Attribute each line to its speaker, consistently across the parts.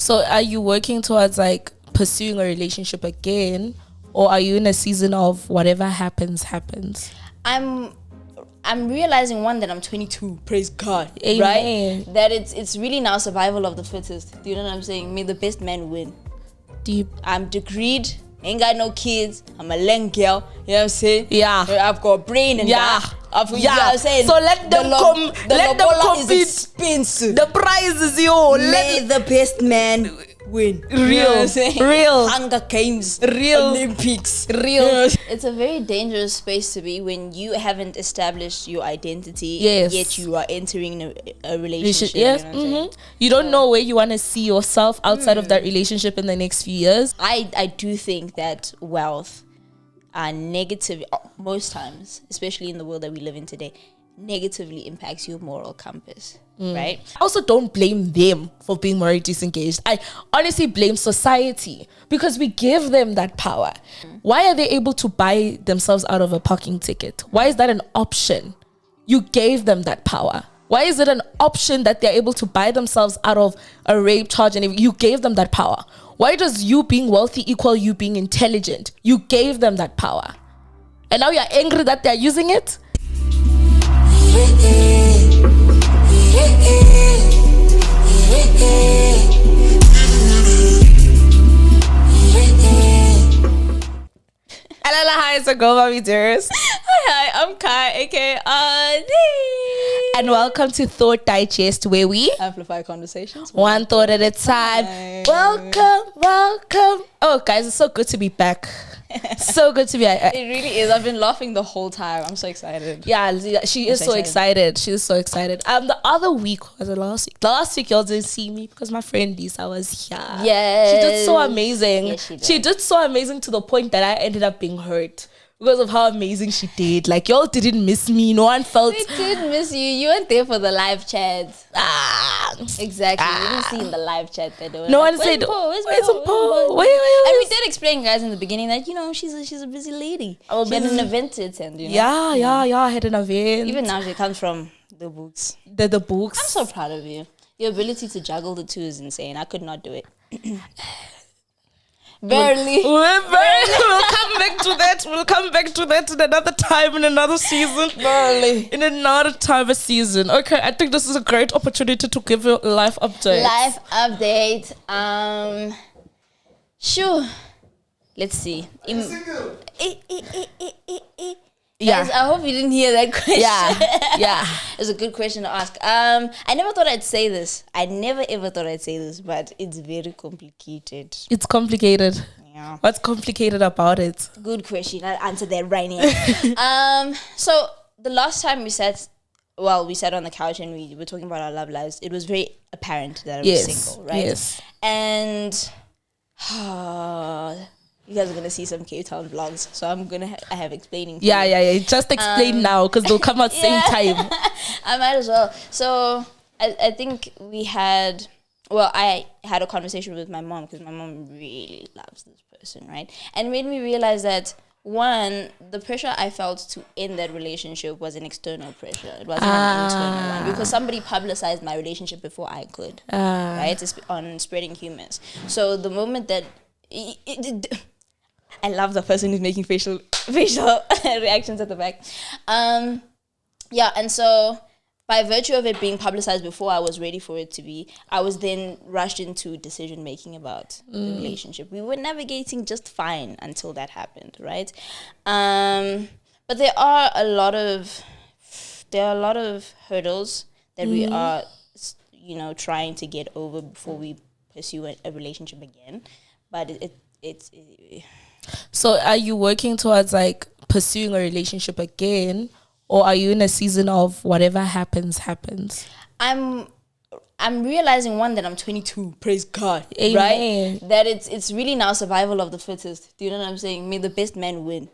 Speaker 1: So are you working towards like pursuing a relationship again, or are you in a season of whatever happens?
Speaker 2: I'm realizing that I'm 22. Praise God.
Speaker 1: Amen.
Speaker 2: Right? That it's really now survival of the fittest. Do you know what I'm saying? May the best man win.
Speaker 1: Deep.
Speaker 2: I'm degreed. Ain't got no kids. I'm a leng girl. You know what I'm saying?
Speaker 1: Yeah.
Speaker 2: I've got a brain and that. You know what I'm saying?
Speaker 1: So let them let them compete.
Speaker 2: Is expensive.
Speaker 1: The prize is you.
Speaker 2: May the best man win.
Speaker 1: Real.
Speaker 2: Hunger Games. Olympics. It's a very dangerous space to be when you haven't established your identity.
Speaker 1: Yes.
Speaker 2: Yet you are entering a relationship.
Speaker 1: Yes.
Speaker 2: You know what I'm saying?
Speaker 1: You don't know where you want to see yourself outside of that relationship in the next few years.
Speaker 2: I do think that wealth negative most times, especially in the world that we live in today, negatively impacts your moral compass. Right?
Speaker 1: I also don't blame them for being morally disengaged. I honestly blame society because we give them that power. Why are they able to buy themselves out of a parking ticket? Why is that an option? You gave them that power. Why is it an option that they're able to buy themselves out of a rape charge? And you gave them that power. Why does you being wealthy equal you being intelligent? You gave them that power. And now you're angry that they're using it? Hi, it's a girl, Mommy Dearest.
Speaker 2: Hi, I'm Kai, aka
Speaker 1: and welcome to Thought Digest, where we
Speaker 2: amplify conversations
Speaker 1: one thought at a time. Welcome. Oh, guys, it's so good to be back. So good to be back.
Speaker 2: It really is. I've been laughing the whole time. I'm so excited.
Speaker 1: Yeah, she is so excited. She is so excited. The other week, was it last week? Last week, y'all didn't see me because my friend Lisa was here.
Speaker 2: Yes.
Speaker 1: She did so amazing.
Speaker 2: Yes,
Speaker 1: she did so amazing to the point that I ended up being hurt because of how amazing she did. Like, y'all didn't miss me. No one felt...
Speaker 2: We did miss you. You weren't there for the live chat. Exactly. We didn't see in the live chat that they were
Speaker 1: no
Speaker 2: like,
Speaker 1: one said,
Speaker 2: where's Paul?
Speaker 1: Wait.
Speaker 2: And we did explain, guys, in the beginning that, you know, she's a busy lady. She had an event to attend, you know?
Speaker 1: Yeah, I had an event.
Speaker 2: Even now, she comes from the books.
Speaker 1: The books.
Speaker 2: I'm so proud of you. Your ability to juggle the two is insane. I could not do it. Barely.
Speaker 1: We'll come back to that. We'll come back to that in another time, in another season.
Speaker 2: Barely.
Speaker 1: In another time of season. Okay, I think this is a great opportunity to give you a life update.
Speaker 2: Life update. Sure. Let's see.
Speaker 1: Yeah.
Speaker 2: Guys, I hope you didn't hear that question.
Speaker 1: Yeah.
Speaker 2: It's a good question to ask. I never thought I'd say this. I never ever thought I'd say this, but it's very complicated.
Speaker 1: It's complicated.
Speaker 2: Yeah.
Speaker 1: What's complicated about it?
Speaker 2: Good question. I'll answer that right now. So the last time we sat on the couch and we were talking about our love lives, it was very apparent that I was single, right?
Speaker 1: Yes.
Speaker 2: And you guys are going to see some Cape Town vlogs, so I'm going to have explaining.
Speaker 1: Yeah. Just explain now, because they'll come out same time.
Speaker 2: I might as well. So I think I had a conversation with my mom, because my mom really loves this person, right? And it made me realize that, one, the pressure I felt to end that relationship was an external pressure. It wasn't an internal one, because somebody publicized my relationship before I could, right? On spreading humors. So the moment that... I love the person who's making facial reactions at the back. And so by virtue of it being publicized before I was ready for it to be, I was then rushed into decision making about the relationship. We were navigating just fine until that happened, right? But there are a lot of hurdles that we are, trying to get over before we pursue a relationship again. But it's
Speaker 1: So are you working towards like pursuing a relationship again, or are you in a season of whatever happens?
Speaker 2: I'm realizing, that I'm 22. Praise God.
Speaker 1: Amen.
Speaker 2: Right? That it's really now survival of the fittest. Do you know what I'm saying? May the best man win.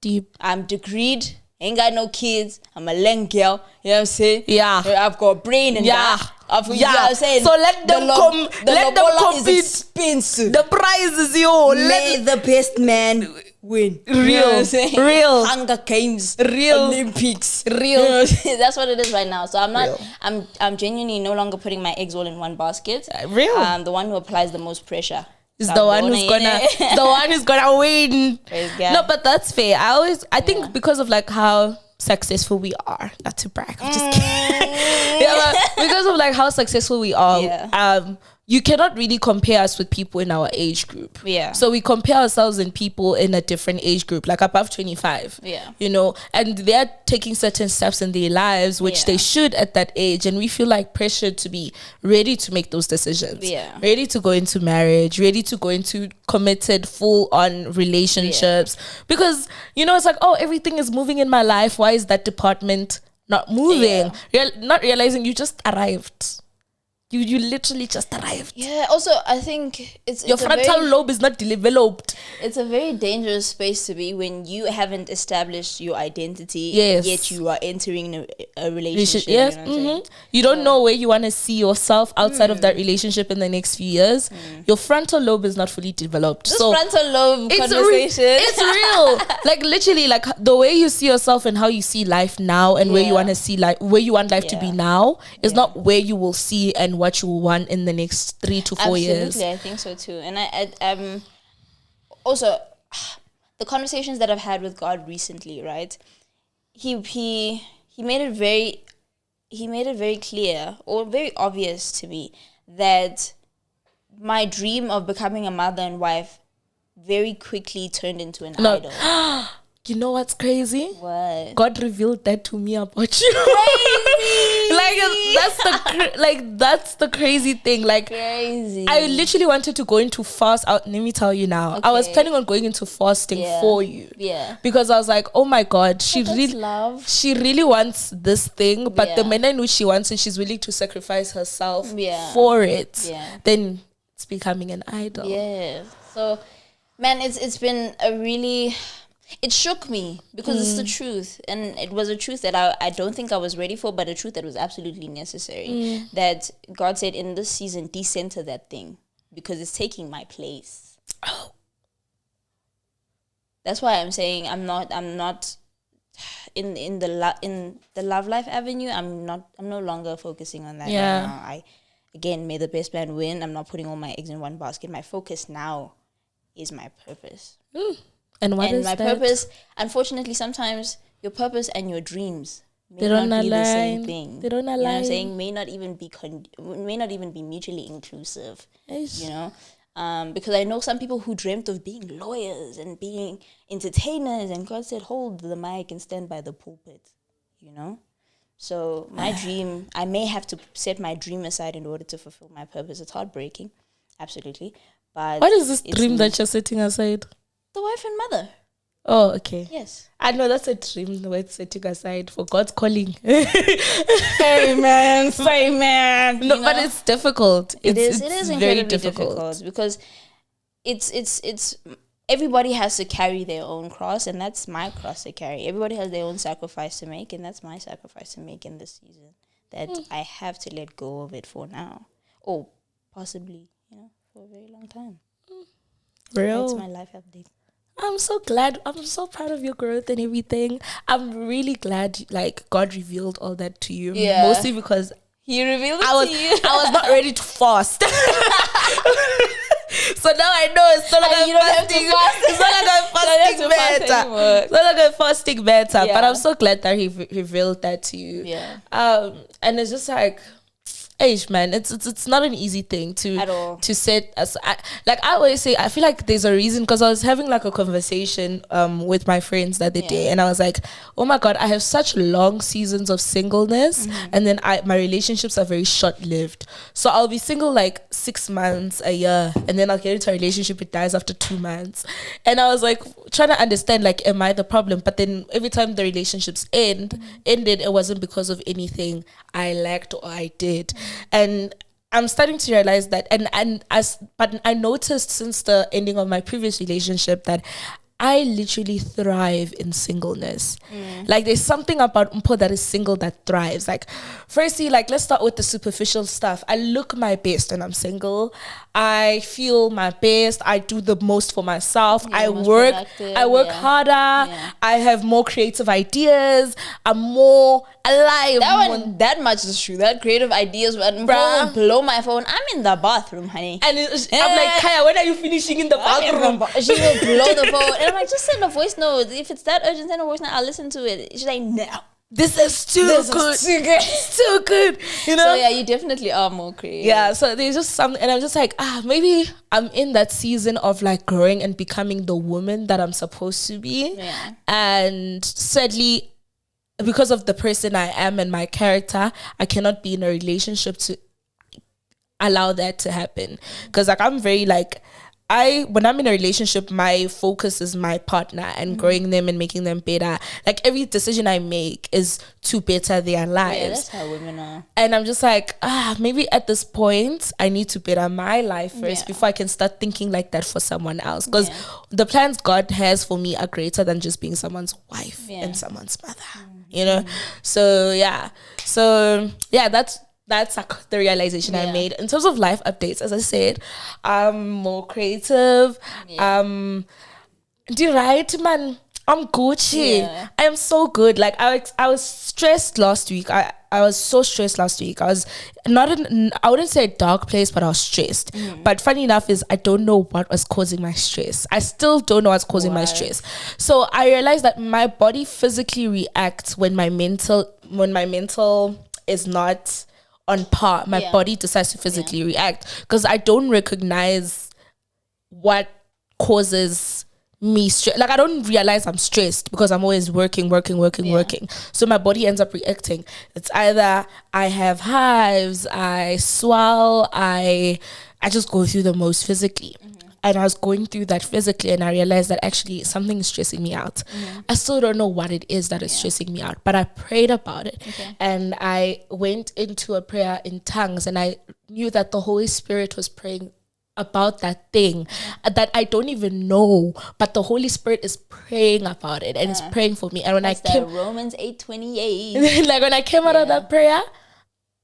Speaker 1: Deep.
Speaker 2: I'm degreed. Ain't got no kids. I'm a leng girl. You know what I'm saying?
Speaker 1: Yeah.
Speaker 2: I've got a brain and that. You know what I'm saying?
Speaker 1: So let them compete.
Speaker 2: Is expensive.
Speaker 1: The prize is you.
Speaker 2: May the best man win.
Speaker 1: Real. Real.
Speaker 2: Hunger Games.
Speaker 1: Real.
Speaker 2: Olympics.
Speaker 1: Real.
Speaker 2: That's what it is right now. So I'm not.
Speaker 1: Real.
Speaker 2: I'm genuinely no longer putting my eggs all in one basket.
Speaker 1: Real.
Speaker 2: The one who applies the most pressure
Speaker 1: is the one who's gonna win. No, but that's fair. I think because of like how successful we are, not to brag, I'm just kidding. Yeah, but because of like how successful we are, you cannot really compare us with people in our age group.
Speaker 2: Yeah.
Speaker 1: So we compare ourselves in people in a different age group, like above 25.
Speaker 2: Yeah.
Speaker 1: You know, and they're taking certain steps in their lives, which they should at that age. And we feel like pressured to be ready to make those decisions.
Speaker 2: Yeah.
Speaker 1: Ready to go into marriage, ready to go into committed, full-on relationships. Yeah. Because, you know, it's like, oh, everything is moving in my life. Why is that department not moving? Not realizing you just arrived. You literally just arrived.
Speaker 2: Yeah. Also, I think
Speaker 1: your frontal lobe is not developed.
Speaker 2: It's a very dangerous space to be when you haven't established your identity. Yet you are entering a relationship.
Speaker 1: Yes. You know you don't know where you want to see yourself outside of that relationship in the next few years. Your frontal lobe is not fully developed.
Speaker 2: This frontal lobe conversation.
Speaker 1: It's real. Like literally, like the way you see yourself and how you see life now, and where you want to see life, where you want life to be now, is not where you will see and what you will want in the next 3 to 4 years.
Speaker 2: Absolutely, I think so too. And I also the conversations that I've had with God recently, right? He made it very clear or very obvious to me that my dream of becoming a mother and wife very quickly turned into an idol.
Speaker 1: You know what's crazy?
Speaker 2: What?
Speaker 1: God revealed that to me about you. That's the crazy thing. Like,
Speaker 2: crazy.
Speaker 1: I literally wanted to go into fast. Let me tell you now. I was planning on going into fasting for you.
Speaker 2: Yeah.
Speaker 1: Because I was like, oh my God, she really wants this thing. But the minute I knew she wants it, she's willing to sacrifice herself for it. Yeah. Then it's becoming an idol.
Speaker 2: Yeah. So, man, it's been a really... It shook me because it's the truth, and it was a truth that I don't think I was ready for, but a truth that was absolutely necessary. That God said in this season, decenter that thing because it's taking my place. Oh, that's why I'm saying I'm not in the love life avenue. I'm no longer focusing on that.
Speaker 1: Yeah.
Speaker 2: Right now. May the best man win. I'm not putting all my eggs in one basket. My focus now is my purpose.
Speaker 1: And what is
Speaker 2: my
Speaker 1: that?
Speaker 2: purpose? Unfortunately, sometimes your purpose and your dreams may not be the same thing.
Speaker 1: They don't align.
Speaker 2: You know what I'm saying? May not even be mutually inclusive.
Speaker 1: Yes.
Speaker 2: You know, because I know some people who dreamt of being lawyers and being entertainers, and God said, "Hold the mic and stand by the pulpit." You know. So my dream, I may have to set my dream aside in order to fulfill my purpose. It's heartbreaking, absolutely. But
Speaker 1: what is this dream that you're setting aside?
Speaker 2: The wife and mother.
Speaker 1: Oh, okay.
Speaker 2: Yes.
Speaker 1: I know that's a dream worth setting aside for God's calling.
Speaker 2: Hey man.
Speaker 1: No, but it's difficult.
Speaker 2: It is very difficult because it's everybody has to carry their own cross, and that's my cross to carry. Everybody has their own sacrifice to make, and that's my sacrifice to make in this season. That I have to let go of it for now, or possibly, for a very long time.
Speaker 1: Real.
Speaker 2: That's my life update.
Speaker 1: I'm so glad. I'm so proud of your growth and everything. I'm really glad, like, God revealed all that to you.
Speaker 2: Yeah.
Speaker 1: Mostly because
Speaker 2: He revealed it to you.
Speaker 1: I was not ready to fast. So now I know it's not like I'm fasting. It's not like I'm fasting better. It's not like I'm fasting better. But I'm so glad that He revealed that to you.
Speaker 2: Yeah.
Speaker 1: And it's just like, man, it's not an easy thing to set as I always say. I feel like there's a reason, because I was having like a conversation with my friends the other day, and I was like, oh my God, I have such long seasons of singleness, and then my relationships are very short-lived. So I'll be single like 6 months, a year, and then I'll get into a relationship, it dies after 2 months. And I was like trying to understand, like, am I the problem? But then every time the relationships ended, it wasn't because of anything I lacked or I did. And I'm starting to realize that, but I noticed since the ending of my previous relationship that I literally thrive in singleness. Like there's something about Mpo that is single that thrives. Like firstly, like let's start with the superficial stuff. I look my best when I'm single. I feel my best. I do the most for myself. I work harder.
Speaker 2: Yeah.
Speaker 1: I have more creative ideas. I'm more alive.
Speaker 2: That much is true. That creative ideas would blow my phone. I'm in the bathroom, honey.
Speaker 1: And I'm like, Kaya, when are you finishing in the bathroom?
Speaker 2: She will blow the phone. And I'm like, just send a voice note. If it's that urgent, send a voice note. I'll listen to it. She's like, no.
Speaker 1: This is too good. It's too good. You know?
Speaker 2: So yeah, you definitely are more creative.
Speaker 1: Yeah, so there's just something, and I'm just like, maybe I'm in that season of like growing and becoming the woman that I'm supposed to be.
Speaker 2: Yeah.
Speaker 1: And sadly, because of the person I am and my character, I cannot be in a relationship to allow that to happen. Because like I'm very like, when I'm in a relationship, my focus is my partner and growing them and making them better. Like every decision I make is to better their lives.
Speaker 2: Yeah, that's how women are.
Speaker 1: And I'm just like, maybe at this point, I need to better my life first before I can start thinking like that for someone else. Because the plans God has for me are greater than just being someone's wife and someone's mother. You know? So yeah, that's like the realization I made. In terms of life updates, as I said, I'm more creative. Do you right, man? I'm Gucci. Yeah. I am so good. Like I was stressed last week. I was so stressed last week. I was not in, I wouldn't say a dark place, but I was stressed. But funny enough is I don't know what was causing my stress. I still don't know what's causing my stress. So I realized that my body physically reacts when my mental is not on par. My body decides to physically react because I don't recognize what causes me stress. Like I don't realize I'm stressed because I'm always working. So my body ends up reacting. It's either I have hives, I swell, I just go through the most physically. And I was going through that physically and I realized that actually something is stressing me out. I still don't know what it is that is stressing me out, but I prayed about it. And I went into a prayer in tongues and I knew that the Holy Spirit was praying about that thing that I don't even know, but the Holy Spirit is praying about it and it's praying for me. And when
Speaker 2: that's
Speaker 1: I came,
Speaker 2: Romans 8:28.
Speaker 1: like when I came out of that prayer,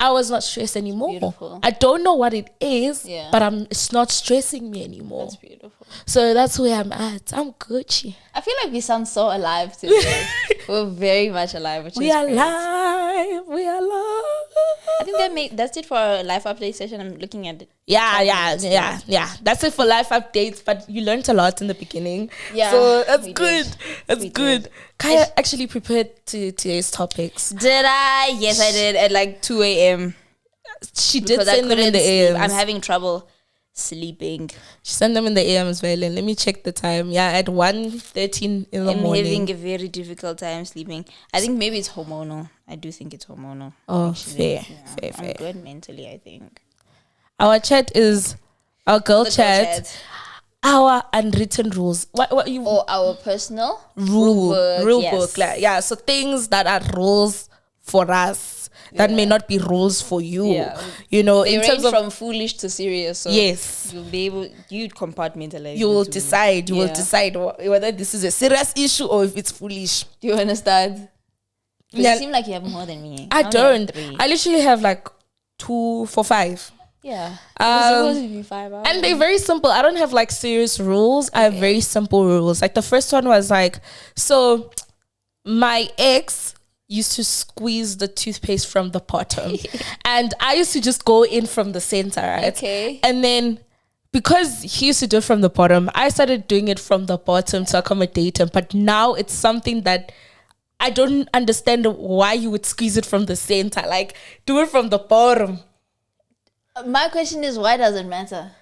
Speaker 1: I was not stressed anymore.
Speaker 2: Beautiful.
Speaker 1: I don't know what it is, but it's not stressing me anymore.
Speaker 2: That's beautiful.
Speaker 1: So that's where I'm at. I'm Gucci.
Speaker 2: I feel like we sound so alive today. We're very much alive, which
Speaker 1: we
Speaker 2: is
Speaker 1: are
Speaker 2: great.
Speaker 1: live. We are live.
Speaker 2: I think that's it for our life update session. I'm looking at it.
Speaker 1: Yeah. That's it for life updates. But you learned a lot in the beginning. Yeah. So that's good. That's good. Kaya actually prepared to today's topics.
Speaker 2: Did I? Yes, I did. At like 2 a.m.
Speaker 1: She did send them in the AM.
Speaker 2: I'm having trouble sleeping.
Speaker 1: She sent them in the AM as well. And let me check the time. Yeah, at 1:13 in the morning.
Speaker 2: I'm having a very difficult time sleeping. I think maybe it's hormonal. I do think it's hormonal.
Speaker 1: Oh,
Speaker 2: actually.
Speaker 1: Fair.
Speaker 2: I'm good mentally, I think.
Speaker 1: Our chat is our girl chat. Our unwritten rules. What you?
Speaker 2: Or our personal
Speaker 1: rule book. Like, yeah. So things that are rules for us that may not be rules for you. Yeah. You know,
Speaker 2: they
Speaker 1: in
Speaker 2: range
Speaker 1: terms of
Speaker 2: from foolish to serious. So
Speaker 1: yes,
Speaker 2: you'll be able. You'd compartmentalize.
Speaker 1: You will decide. You will decide whether this is a serious issue or if it's foolish.
Speaker 2: Do you understand? You seem like you have more than me.
Speaker 1: I don't. I literally have like 2, 4, 5.
Speaker 2: Yeah. It's supposed to be 5 hours.
Speaker 1: And they're very simple. I don't have like serious rules. I have very simple rules. Like the first one was like, so my ex used to squeeze the toothpaste from the bottom. And I used to just go in from the center, right?
Speaker 2: Okay.
Speaker 1: And then because he used to do it from the bottom, I started doing it from the bottom to accommodate him. But now it's something that I don't understand why you would squeeze it from the center. Like, do it from the bottom.
Speaker 2: My question is, why does it matter?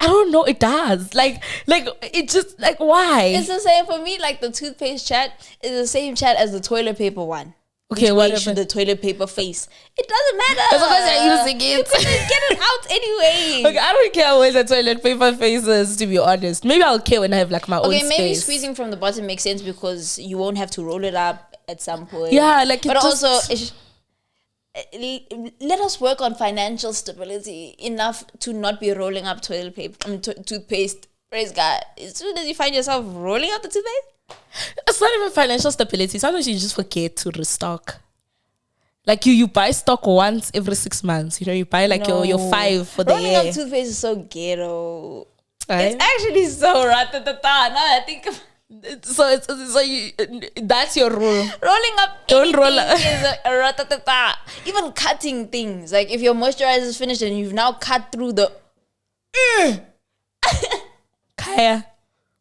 Speaker 1: I don't know. It does. Like it just like why?
Speaker 2: It's the same for me. Like the toothpaste chat is the same chat as the toilet paper one.
Speaker 1: Okay, whatever.
Speaker 2: The toilet paper face. It doesn't matter.
Speaker 1: As long as you're using it.
Speaker 2: You couldn't get it out anyway.
Speaker 1: Okay, I don't care where the toilet paper face is, to be honest. Maybe I'll care when I have like my own space.
Speaker 2: Okay, maybe squeezing from the bottom makes sense because you won't have to roll it up at some point.
Speaker 1: Yeah, like
Speaker 2: but also let us work on financial stability enough to not be rolling up toilet paper, toothpaste Praise God. As soon as you find yourself rolling out the toothpaste,
Speaker 1: It's not even financial stability. Sometimes you just forget to restock. Like you buy stock once every 6 months. You know, you buy like your 5 for the
Speaker 2: rolling
Speaker 1: year.
Speaker 2: out toothpaste is so ghetto.
Speaker 1: Right?
Speaker 2: It's actually so ratatata. Now I think of
Speaker 1: So that's your rule.
Speaker 2: rolling up
Speaker 1: Don't roll
Speaker 2: anything is a ratatata. Even cutting things. Like if your moisturizer is finished and you've now cut through the
Speaker 1: Kaya,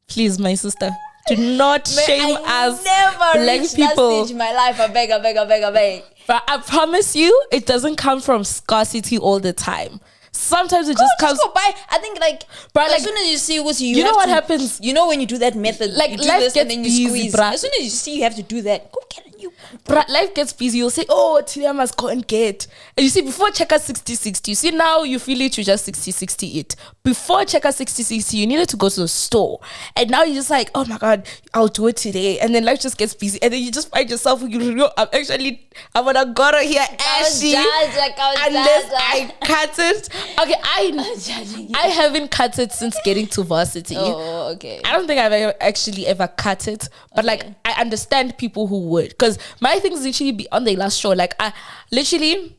Speaker 1: please, my sister, do not shame us
Speaker 2: never
Speaker 1: black
Speaker 2: reached
Speaker 1: people.
Speaker 2: that stage in my life. I beg.
Speaker 1: But I promise you, it doesn't come from scarcity all the time. Sometimes it just comes.
Speaker 2: Just go buy. I think as soon as you see what's you
Speaker 1: know what
Speaker 2: to,
Speaker 1: happens.
Speaker 2: You know when you do that method,
Speaker 1: Like
Speaker 2: you do
Speaker 1: life
Speaker 2: this
Speaker 1: gets
Speaker 2: and then you
Speaker 1: busy,
Speaker 2: squeeze.
Speaker 1: bruh.
Speaker 2: As soon as you see you have to do that, go get a new one.
Speaker 1: But life gets busy. You'll say, oh, today I must go and get. And you see, before checker 60-60, you see now you feel it, you just 60-60 it. Before checker 60-60, you needed to go to the store. And now you're just like, oh my God, I'll do it today. And then life just gets busy. And then you just find yourself, I'm gonna go to here ashy. Unless I cut it. Okay, I haven't cut it since getting to varsity.
Speaker 2: Oh, okay.
Speaker 1: I don't think I've ever cut it, but like I understand people who would, because my things literally be on the last show. Like I literally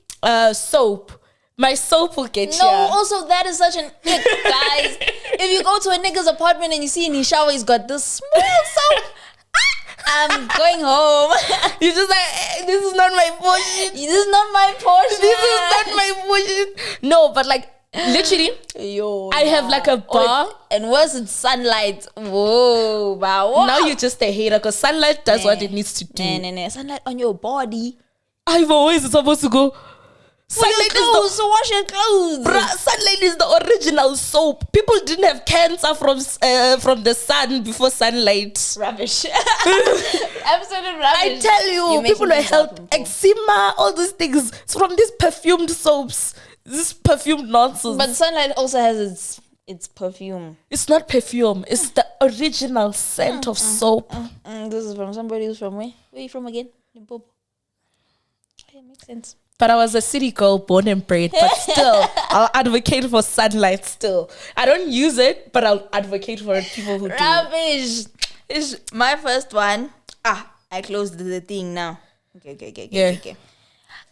Speaker 1: soap. My soap will get
Speaker 2: No,
Speaker 1: you.
Speaker 2: also that is such an ick, guys. If you go to a nigga's apartment and you see in his shower he's got this small soap, I'm going home.
Speaker 1: You're just like, this is not my portion.
Speaker 2: This is not my portion.
Speaker 1: This is not my portion. No, but like literally, I have like a bar.
Speaker 2: And once it's sunlight, whoa, wow.
Speaker 1: Now you're just a hater because sunlight does what it needs to do.
Speaker 2: Nah. Sunlight on your body.
Speaker 1: I've always supposed to go. Sunlight is
Speaker 2: So wash your clothes.
Speaker 1: Bruh, sunlight is the original soap. People didn't have cancer from the sun before sunlight.
Speaker 2: Rubbish. Absolute rubbish.
Speaker 1: I tell you, people were health, eczema, all these things. It's from these perfumed soaps. This perfumed nonsense.
Speaker 2: But sunlight also has its perfume.
Speaker 1: It's not perfume. It's the original scent of soap.
Speaker 2: This is from somebody who's from where? Where are you from again? Limpopo. It makes sense.
Speaker 1: But I was a city girl, born and bred. But still, I'll advocate for sunlight still. I don't use it, but I'll advocate for people who do.
Speaker 2: Rubbish. It's my first one. I closed the thing now. Okay.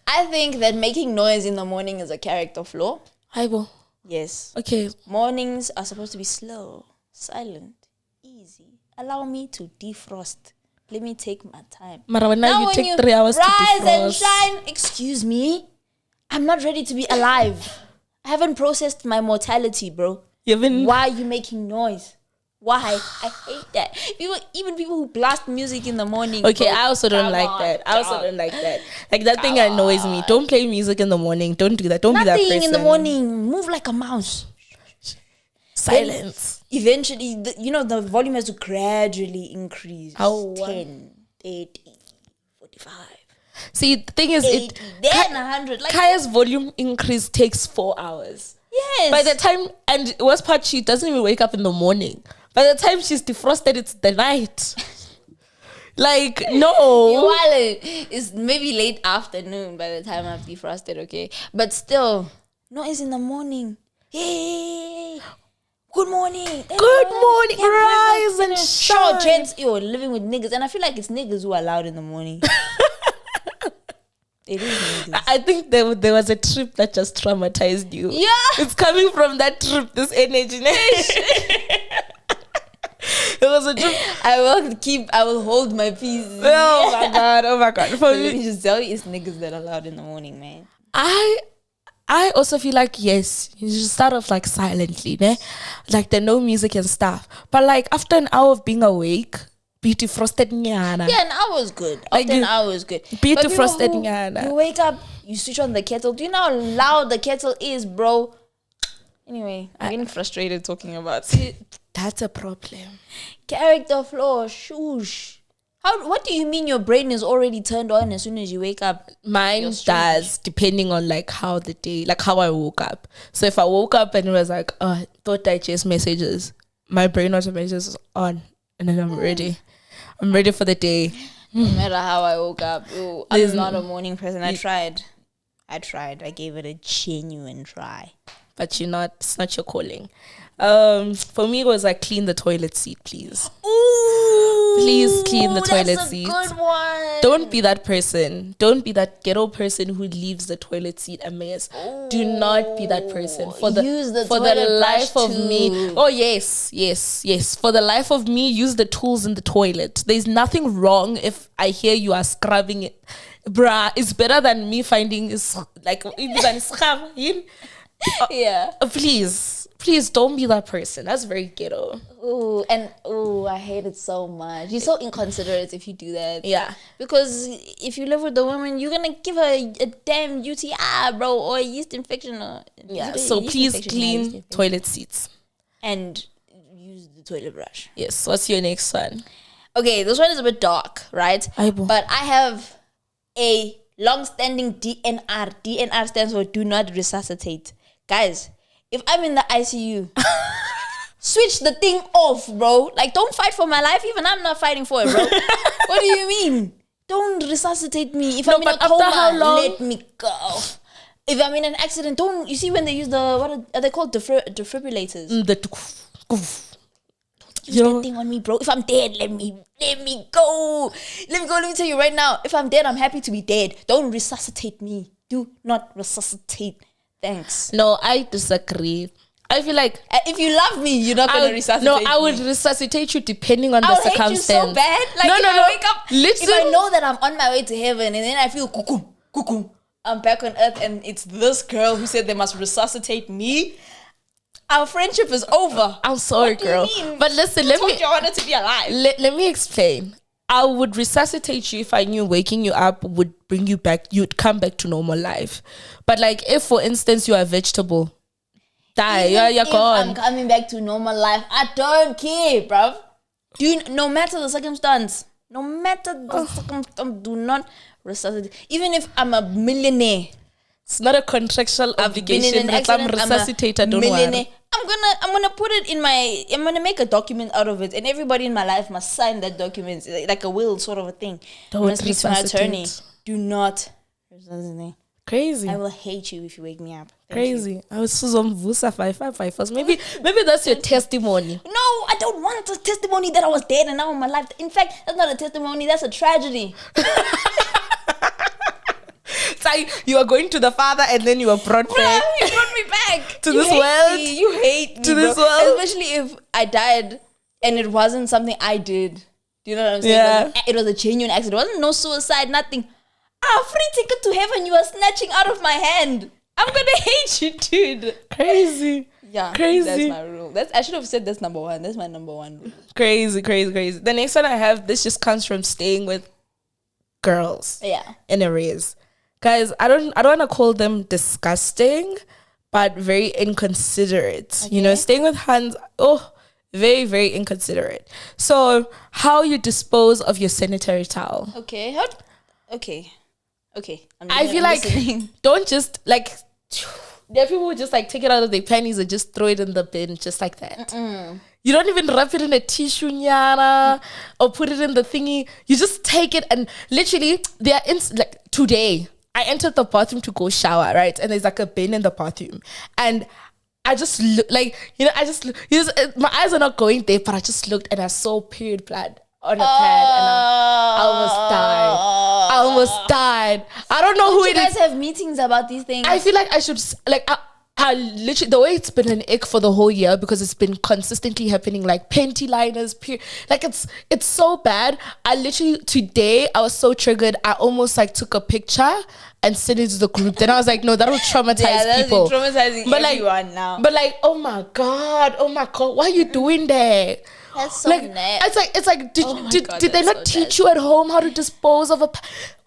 Speaker 2: I think that making noise in the morning is a character flaw.
Speaker 1: I will.
Speaker 2: Yes.
Speaker 1: Okay.
Speaker 2: Mornings are supposed to be slow, silent, easy. Allow me to defrost. Let me take my time.
Speaker 1: Mara, now you take 3 hours to defrost.
Speaker 2: Rise and shine. Excuse me. I'm not ready to be alive. I haven't processed my mortality, bro. Why are you making noise? Why? I hate that. Even people who blast music in the morning.
Speaker 1: Okay,
Speaker 2: bro,
Speaker 1: I also don't like that. Like that thing annoys me. Don't play music in the morning. Don't do that. Don't be that person.
Speaker 2: Nothing in the morning. Move like a mouse.
Speaker 1: Silence.
Speaker 2: Then eventually, the volume has to gradually increase.
Speaker 1: How?
Speaker 2: 10, 30, 45.
Speaker 1: See, the thing is,
Speaker 2: 80, then 100. Like
Speaker 1: Kaya's volume increase takes 4 hours.
Speaker 2: Yes.
Speaker 1: By the time, and worst part, she doesn't even wake up in the morning. By the time she's defrosted, it's the night. Like, no.
Speaker 2: It's maybe late afternoon by the time I've defrosted, okay? But still, noise in the morning. Hey, good morning.
Speaker 1: Good morning. Rise and shine.
Speaker 2: Gents, you're living with niggas. And I feel like it's niggas who are loud in the morning. It is niggas.
Speaker 1: I think there was a trip that just traumatized you.
Speaker 2: Yeah.
Speaker 1: It's coming from that trip, this energy. It was a trip.
Speaker 2: I will hold my peace.
Speaker 1: Oh my god.
Speaker 2: But let me just tell you, it's niggas that are loud in the morning, man.
Speaker 1: I also feel like, yes, you should start off like silently, né? Like the no music and stuff. But like after an hour of being awake, be defrosted nyana.
Speaker 2: Yeah, an hour is good. After an hour is good.
Speaker 1: Be defrosted nyana.
Speaker 2: You wake up, you switch on the kettle. Do you know how loud the kettle is, bro? Anyway, I'm getting frustrated talking about it.
Speaker 1: That's a problem.
Speaker 2: Character flaw, shoosh. What do you mean your brain is already turned on as soon as you wake up?
Speaker 1: Mine does, depending on like how the day, like how I woke up. So if I woke up and it was like, thought digest messages, my brain automatically is on, and then I'm ready. I'm ready for the day.
Speaker 2: No matter how I woke up, I'm not a morning person. I tried. I gave it a genuine try.
Speaker 1: but you're not. It's not your calling. For me, it was like clean the toilet seat, please.
Speaker 2: Ooh,
Speaker 1: Please clean the toilet seat.
Speaker 2: That's a good one.
Speaker 1: Don't be that person. Don't be that ghetto person who leaves the toilet seat a mess. Do not be that person. For the life of me. Oh yes. For the life of me, use the tools in the toilet. There's nothing wrong if I hear you are scrubbing it. Bruh, it's better than me finding
Speaker 2: Yeah.
Speaker 1: Please don't be that person. That's very ghetto.
Speaker 2: I hate it so much. You're so inconsiderate if you do that.
Speaker 1: Yeah.
Speaker 2: Because if you live with a woman, you're gonna give her a damn UTI, bro, or a yeast infection.
Speaker 1: So please clean toilet seats.
Speaker 2: And use the toilet brush.
Speaker 1: Yes. What's your next one?
Speaker 2: Okay, this one is a bit dark, right? But I have a long-standing DNR. DNR stands for do not resuscitate. Guys, if I'm in the ICU, switch the thing off, bro. Like, don't fight for my life. Even I'm not fighting for it, bro. What do you mean? Don't resuscitate me. If I'm in a coma, let me go. If I'm in an accident, don't... You see when they use what are they called? Defibrillators. Use that thing on me, bro. If I'm dead, let me go. Let me tell you right now. If I'm dead, I'm happy to be dead. Don't resuscitate me. Do not resuscitate. Thanks.
Speaker 1: No, I disagree. I feel like
Speaker 2: if you love me, you're not gonna resuscitate me.
Speaker 1: No, I would resuscitate you depending on the circumstance.
Speaker 2: Hate you so bad. Like
Speaker 1: no,
Speaker 2: if
Speaker 1: no,
Speaker 2: I wake up,
Speaker 1: listen.
Speaker 2: if I know that I'm on my way to heaven and then I feel cuckoo, I'm back on earth and it's this girl who said they must resuscitate me. Our friendship is over.
Speaker 1: I'm sorry, girl. But listen, let me.
Speaker 2: You wanted to be alive.
Speaker 1: Let me explain. I would resuscitate you if I knew waking you up would bring you back. You'd come back to normal life. But like, if for instance you are a vegetable, die. You're gone.
Speaker 2: I'm coming back to normal life. I don't care, bruv. No matter the circumstance. No matter the circumstance, do not resuscitate. Even if I'm a millionaire.
Speaker 1: It's not a contractual obligation. If I'm resuscitated, don't worry.
Speaker 2: I'm gonna put it in I'm gonna make a document out of it, and everybody in my life must sign that document, like a will sort of a thing.
Speaker 1: Don't
Speaker 2: I'm gonna speak to my attorney. Do not resuscitate.
Speaker 1: Crazy.
Speaker 2: I will hate you if you wake me up.
Speaker 1: Crazy. I was Susan Vusa 555. Maybe that's your testimony.
Speaker 2: No, I don't want a testimony that I was dead and now I'm alive. In fact, that's not a testimony, that's a tragedy.
Speaker 1: It's like you are going to the Father and then you are brought back.
Speaker 2: You brought me back
Speaker 1: to this world.
Speaker 2: You hate me,
Speaker 1: this world.
Speaker 2: Especially if I died and it wasn't something I did. Do you know what I'm saying?
Speaker 1: Yeah.
Speaker 2: It was a genuine accident. It wasn't no suicide, nothing. Free ticket to heaven you are snatching out of my hand. I'm gonna hate you, dude.
Speaker 1: Crazy.
Speaker 2: Yeah,
Speaker 1: crazy.
Speaker 2: That's my rule. I should have said that's number one. That's my number one rule.
Speaker 1: Crazy. The next one I have, this just comes from staying with girls.
Speaker 2: Yeah.
Speaker 1: In arrays. Guys, I don't want to call them disgusting, but very inconsiderate. Okay. You know, staying with hands, very, very inconsiderate. So, how you dispose of your sanitary towel?
Speaker 2: Okay. Okay.
Speaker 1: I feel like don't just like. There are people who just like take it out of their panties and just throw it in the bin just like that. Mm-mm. You don't even wrap it in a tissue nyana or put it in the thingy. You just take it and literally they are like today. I entered the bathroom to go shower, right? And there's like a bin in the bathroom. And I just look like, my eyes are not going there, but I just looked and I saw period blood on a pad and I almost died. I don't know who it is.
Speaker 2: You guys have meetings about these things.
Speaker 1: I feel like I should, I literally, the way it's been an ick for the whole year because it's been consistently happening, like panty liners, like it's so bad. I literally, today, I was so triggered, I almost like took a picture and sent it to the group. Then I was like, no, that'll traumatize people.
Speaker 2: Traumatizing everyone now.
Speaker 1: But like, oh my God, why are you doing that?
Speaker 2: That's so nasty.
Speaker 1: It's like, did they not teach you at home how to dispose of a...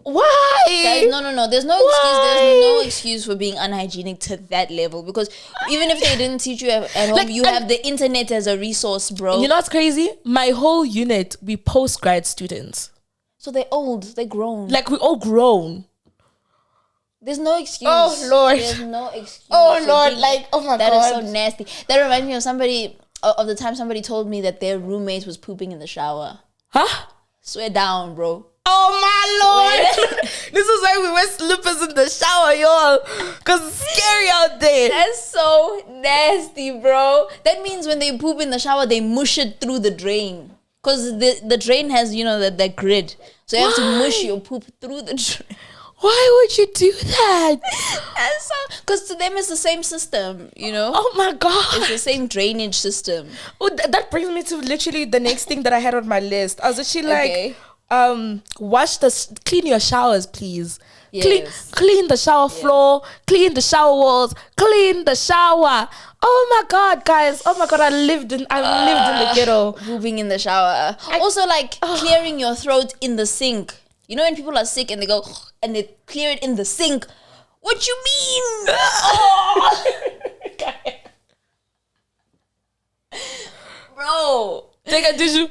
Speaker 1: Why?
Speaker 2: Guys, no. There's no excuse. There's no excuse for being unhygienic to that level. Because even if they didn't teach you at home, you have the internet as a resource, bro.
Speaker 1: You know what's crazy? My whole unit, we post-grad students.
Speaker 2: So they're old. They're grown.
Speaker 1: Like, we're all grown.
Speaker 2: There's no excuse.
Speaker 1: Oh, Lord.
Speaker 2: There's no excuse.
Speaker 1: Oh, Lord. Like, oh, my God.
Speaker 2: That is so nasty. That reminds me of the time somebody told me that their roommate was pooping in the shower.
Speaker 1: Huh?
Speaker 2: Swear down, bro.
Speaker 1: Oh my lord! This is why we wear slippers in the shower, y'all. Cause it's scary out there.
Speaker 2: That's so nasty, bro. That means when they poop in the shower, they mush it through the drain. Cause the drain has, you know, that grid. So you have to mush your poop through the drain.
Speaker 1: Why would you do that?
Speaker 2: That's so, cause to them it's the same system, you know.
Speaker 1: Oh my god!
Speaker 2: It's the same drainage system.
Speaker 1: Oh, that brings me to literally the next thing that I had on my list. I was actually like, clean your showers, please.
Speaker 2: Yes.
Speaker 1: Clean the shower floor, clean the shower walls, clean the shower. Oh my god, guys! Oh my god, I lived in the ghetto.
Speaker 2: Pooping in the shower. Also, like clearing your throat in the sink. You know when people are sick and they go and they clear it in the sink. What you mean? Bro,
Speaker 1: Take a tissue.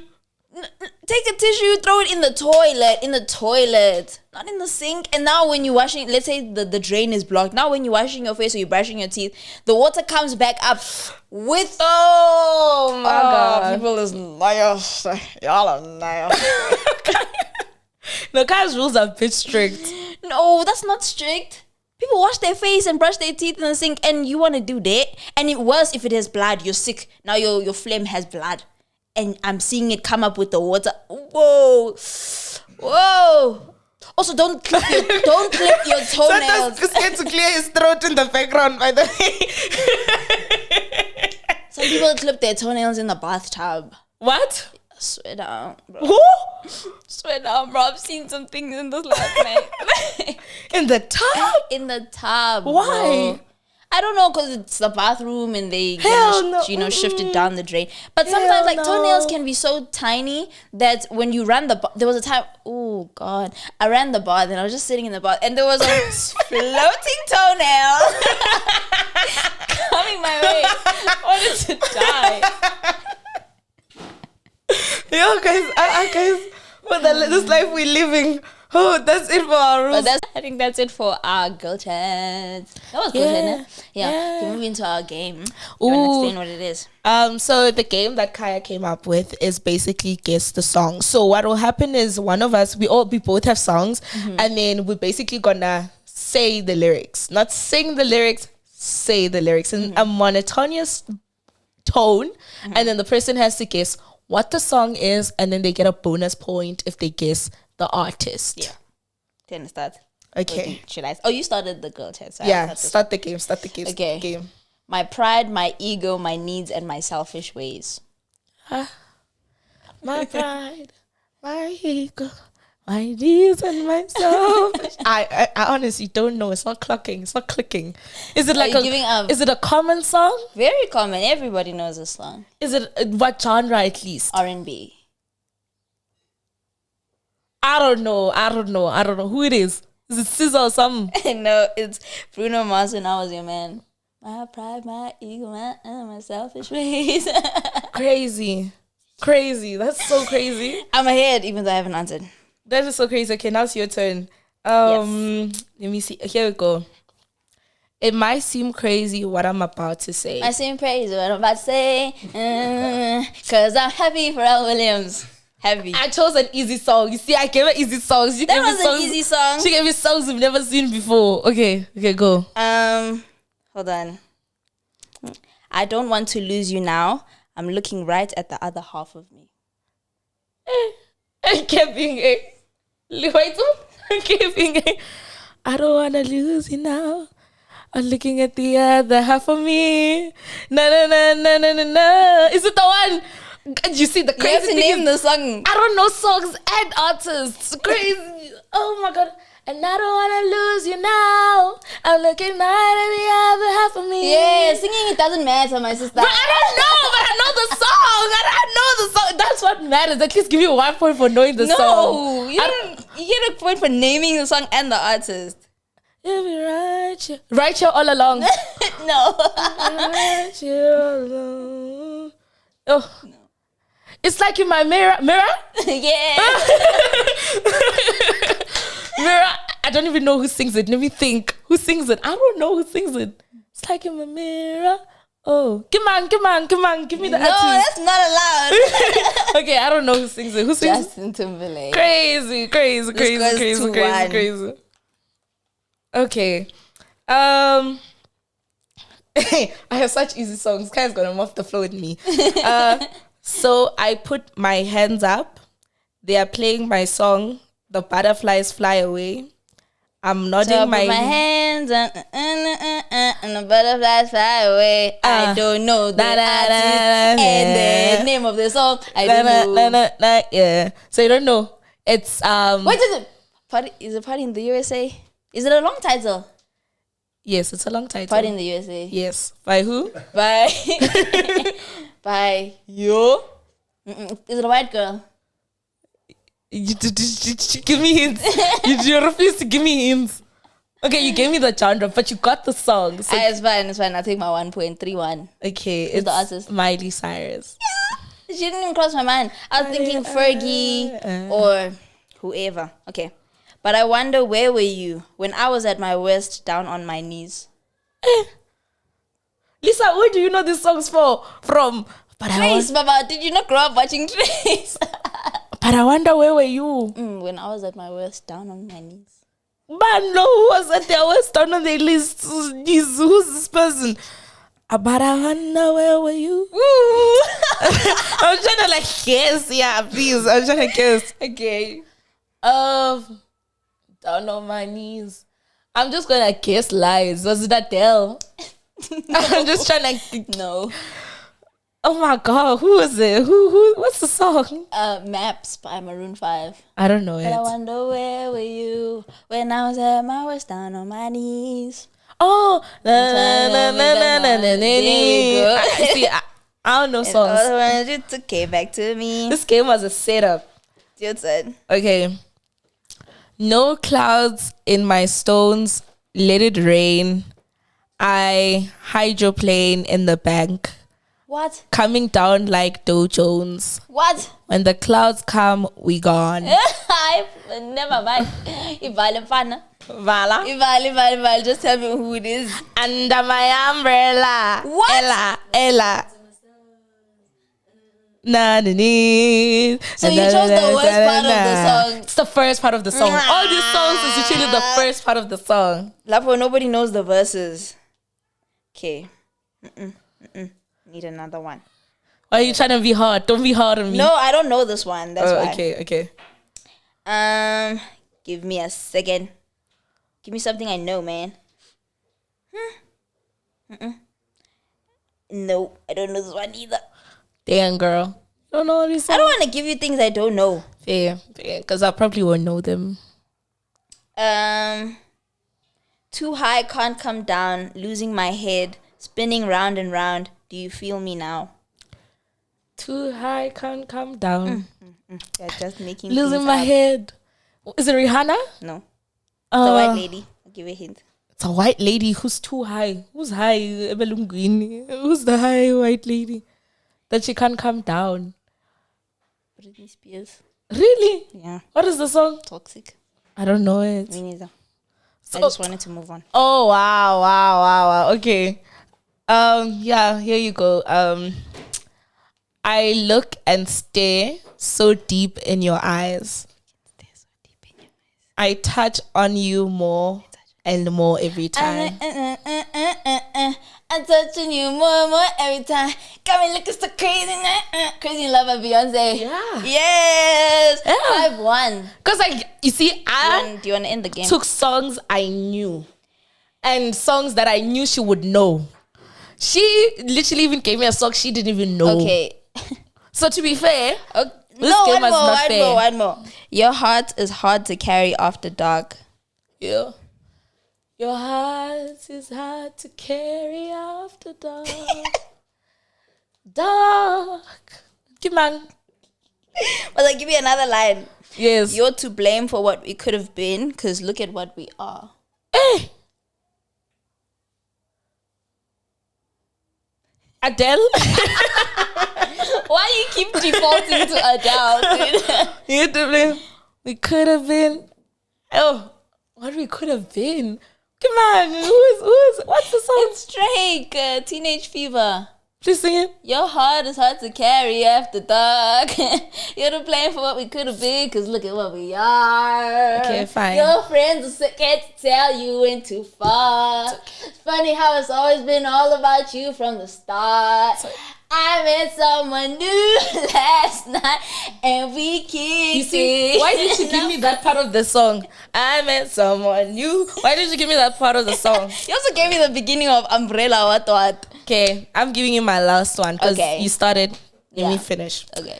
Speaker 2: take a tissue, throw it in the toilet, not in the sink. And now when you're washing, let's say the drain is blocked. Now when you're washing your face or you're brushing your teeth, the water comes back up with,
Speaker 1: Oh my god.
Speaker 2: people is liars. Y'all are liars.
Speaker 1: The guy's rules are a bit strict.
Speaker 2: No, that's not strict. People wash their face and brush their teeth in the sink, and you want to do that. And it worse if it has blood. You're sick. Now your phlegm has blood. And I'm seeing it come up with the water. Whoa. Also, don't clip your toenails.
Speaker 1: Santa's scared to clear his throat in the background, by the way.
Speaker 2: Some people clip their toenails in the bathtub.
Speaker 1: What?
Speaker 2: Swear down, bro.
Speaker 1: Who?
Speaker 2: Swear down, bro. I've seen some things in this life, man.
Speaker 1: In the tub?
Speaker 2: In the tub.
Speaker 1: Why?
Speaker 2: Bro. I don't know, because it's the bathroom and they shift it down the drain. But sometimes like toenails can be so tiny that when you run there was a time, oh god, I ran the bath and I was just sitting in the bath and there was a floating toenail coming my way. I wanted to die.
Speaker 1: Yo, guys, for this life we're living. Oh, that's it for our rules.
Speaker 2: But I think that's it for our girl chat. That was good, isn't it? Yeah. Can we move into our game? You want to explain what it is?
Speaker 1: So the game that Kaya came up with is basically guess the song. So what will happen is one of us, we both have songs, and then we're basically gonna say the lyrics, not sing the lyrics, say the lyrics in a monotonous tone, and then the person has to guess what the song is, and then they get a bonus point if they guess the artist.
Speaker 2: Yeah. Can I start?
Speaker 1: Okay.
Speaker 2: Should I? Oh, you started the girl chat. So
Speaker 1: Start the game.
Speaker 2: Okay.
Speaker 1: Game.
Speaker 2: My pride, my ego, my needs, and my selfish ways.
Speaker 1: My pride, my ego, my needs, and my selfish. I honestly don't know. It's not clocking. It's not clicking. Is it like
Speaker 2: giving up?
Speaker 1: Is it a common song?
Speaker 2: Very common. Everybody knows this song.
Speaker 1: Is it what genre at least?
Speaker 2: R&B.
Speaker 1: I don't know who it is. Is it SZA or something?
Speaker 2: No, it's Bruno Mars and I Was Your Man. My pride, my ego, my selfish ways.
Speaker 1: Crazy. That's so crazy.
Speaker 2: I'm ahead, even though I haven't answered.
Speaker 1: That is so crazy. Okay, now it's your turn.
Speaker 2: Yes.
Speaker 1: Let me see. Here we go. It might seem crazy what I'm about to say.
Speaker 2: I seem crazy what I'm about to say. Cause I'm happy for Al Williams. Heavy.
Speaker 1: I chose an easy song. You see, I gave her easy songs.
Speaker 2: That was an easy song.
Speaker 1: She gave me songs we've never seen before. Okay, go.
Speaker 2: Hold on. I don't want to lose you now. I'm looking right at the other half of me.
Speaker 1: I don't want to lose you now. I'm looking at the other half of me. Na. Is it the one? You see the crazy
Speaker 2: thing. You have to name the song.
Speaker 1: I don't know songs and artists. Crazy. Oh my god. And I don't want to lose you now. I'm looking right at the other half of me.
Speaker 2: Yeah, singing it doesn't matter, my sister.
Speaker 1: But I don't know, but I know the song. That's what matters. At least give you 1 point for knowing the song.
Speaker 2: No, you get a point for naming the song and the artist.
Speaker 1: You'll be right here all along.
Speaker 2: No.
Speaker 1: Right here all along. Oh. No. It's like in my mirror.
Speaker 2: Yeah.
Speaker 1: Mirror. I don't even know who sings it. Let me think. Who sings it? I don't know who sings it. It's like in my mirror. Oh, come on, give me the
Speaker 2: No,
Speaker 1: artist.
Speaker 2: that's not allowed.
Speaker 1: Okay, I don't know who sings it. Who sings it?
Speaker 2: Justin Timberlake.
Speaker 1: Crazy. Okay. I have such easy songs. Kai's gonna mop the floor with me. So I put my hands up. They are playing my song, The Butterflies Fly Away. I'm nodding
Speaker 2: So I
Speaker 1: my
Speaker 2: put my hands on, and the butterflies fly away. I don't know the artist and the name of the song. I don't know.
Speaker 1: Yeah. So you don't know. It's
Speaker 2: Wait, is it Party in the USA? Is it a long title?
Speaker 1: Yes, it's a long title.
Speaker 2: Party in the USA.
Speaker 1: Yes. By who?
Speaker 2: By
Speaker 1: Yo.
Speaker 2: Is it a white girl?
Speaker 1: You give me hints. You refuse to give me hints. Okay, you gave me the genre, but you got the song. So
Speaker 2: It's fine. I'll take my 1.31.
Speaker 1: okay,
Speaker 2: Who's
Speaker 1: it's
Speaker 2: the artist?
Speaker 1: Miley Cyrus.
Speaker 2: She didn't even cross my mind. I was thinking Fergie or whoever. Okay. But I wonder, where were you when I was at my worst, down on my knees?
Speaker 1: Lisa, where do you know these songs from? But
Speaker 2: Trace, Baba, did you not grow up watching Trace?
Speaker 1: But I wonder, where were you?
Speaker 2: When I was at my worst, down on my knees.
Speaker 1: But no, who was at their worst on the list? Who's this person? But I wonder, where were you? I'm trying to guess. Yeah, please. I'm trying to guess.
Speaker 2: Okay.
Speaker 1: Down on my knees. I'm just gonna guess lies. Was it Adele? I'm just trying to.
Speaker 2: No.
Speaker 1: Oh my god, who is it? Who? What's the song?
Speaker 2: Maps by Maroon 5.
Speaker 1: I don't know
Speaker 2: But I
Speaker 1: it.
Speaker 2: wonder, where were you when I was at my worst, down on my knees?
Speaker 1: Oh,
Speaker 2: There you go.
Speaker 1: See, I don't know
Speaker 2: And
Speaker 1: songs.
Speaker 2: all the ones you took came back to me.
Speaker 1: This game was a setup.
Speaker 2: Your turn.
Speaker 1: Okay. No clouds in my stones. Let it rain. I hydroplane in the bank.
Speaker 2: What?
Speaker 1: Coming down like Dow Jones.
Speaker 2: What?
Speaker 1: When the clouds come, we gone.
Speaker 2: Never mind. Ivale mfana.
Speaker 1: Vala.
Speaker 2: Ivale. Just tell me who it is.
Speaker 1: Under my umbrella.
Speaker 2: What?
Speaker 1: Ella. Na, na, na.
Speaker 2: So you chose the worst part of the song.
Speaker 1: It's the first part of the song. All these songs is usually the first part of the song.
Speaker 2: Lapo, nobody knows the verses. Okay. Need another one.
Speaker 1: Why are you trying to be hard? Don't be hard on me.
Speaker 2: No, I don't know this one. That's why.
Speaker 1: Okay.
Speaker 2: Give me a second. Give me something I know, man. No, I don't know this one either.
Speaker 1: Damn, girl. Don't know these songs.
Speaker 2: I don't want to give you things I don't know.
Speaker 1: Fair. Because I probably won't know them.
Speaker 2: Too high, can't come down. Losing my head, spinning round and round. Do you feel me now?
Speaker 1: Too high, can't come down.
Speaker 2: You're just making
Speaker 1: Losing
Speaker 2: things
Speaker 1: my
Speaker 2: up.
Speaker 1: head. Is it Rihanna?
Speaker 2: No, it's a
Speaker 1: Uh,
Speaker 2: white lady. I'll give you a hint.
Speaker 1: It's a white lady who's too high. Who's high? Ebelungwini. Who's the high white lady? That she can't come down.
Speaker 2: Britney Spears.
Speaker 1: Really?
Speaker 2: Yeah.
Speaker 1: What is the song?
Speaker 2: Toxic.
Speaker 1: I don't know it.
Speaker 2: Me neither.
Speaker 1: So-
Speaker 2: I just wanted to move on.
Speaker 1: Oh wow. Okay. Yeah, here you go. I look and stare so deep in your eyes. I touch on you more and more every time.
Speaker 2: I'm touching you more and more every time. Got me looking so crazy. Crazy in love by Beyonce.
Speaker 1: Yeah.
Speaker 2: Yes.
Speaker 1: Yeah.
Speaker 2: 5-1.
Speaker 1: Because you see,
Speaker 2: Do you want to end the game?
Speaker 1: took songs I knew and songs that I knew she would know. She literally even gave me a song she didn't even know.
Speaker 2: Okay.
Speaker 1: So to be fair, this
Speaker 2: No,
Speaker 1: game
Speaker 2: one
Speaker 1: was
Speaker 2: more,
Speaker 1: not
Speaker 2: one
Speaker 1: fair.
Speaker 2: more, one more. Your heart is hard to carry after dark.
Speaker 1: Yeah. Your heart is hard to carry after dark. Dark. Come on.
Speaker 2: But like, give me another line.
Speaker 1: Yes.
Speaker 2: You're to blame for what we could have been, because look at what we are.
Speaker 1: Hey. Adele.
Speaker 2: Why do you keep defaulting to Adele, dude?
Speaker 1: You to blame. We could have been. Oh, what we could have been. Come on, who's what's the song?
Speaker 2: It's Drake, Teenage Fever.
Speaker 1: Please sing it.
Speaker 2: Your heart is hard to carry after dark. You're the plan for what we could have been, cause look at what we are.
Speaker 1: Okay, fine.
Speaker 2: Your friends are scared to tell you went too far. It's funny how it's always been all about you from the start. I met someone new last night and we kicked
Speaker 1: You see, why did you give me that part of the song? I met someone new. Why did you give me that part of the song?
Speaker 2: You also gave me the beginning of Umbrella, what?
Speaker 1: Okay, I'm giving you my last one because
Speaker 2: Okay.
Speaker 1: you started. Let me
Speaker 2: Yeah.
Speaker 1: finish.
Speaker 2: Okay.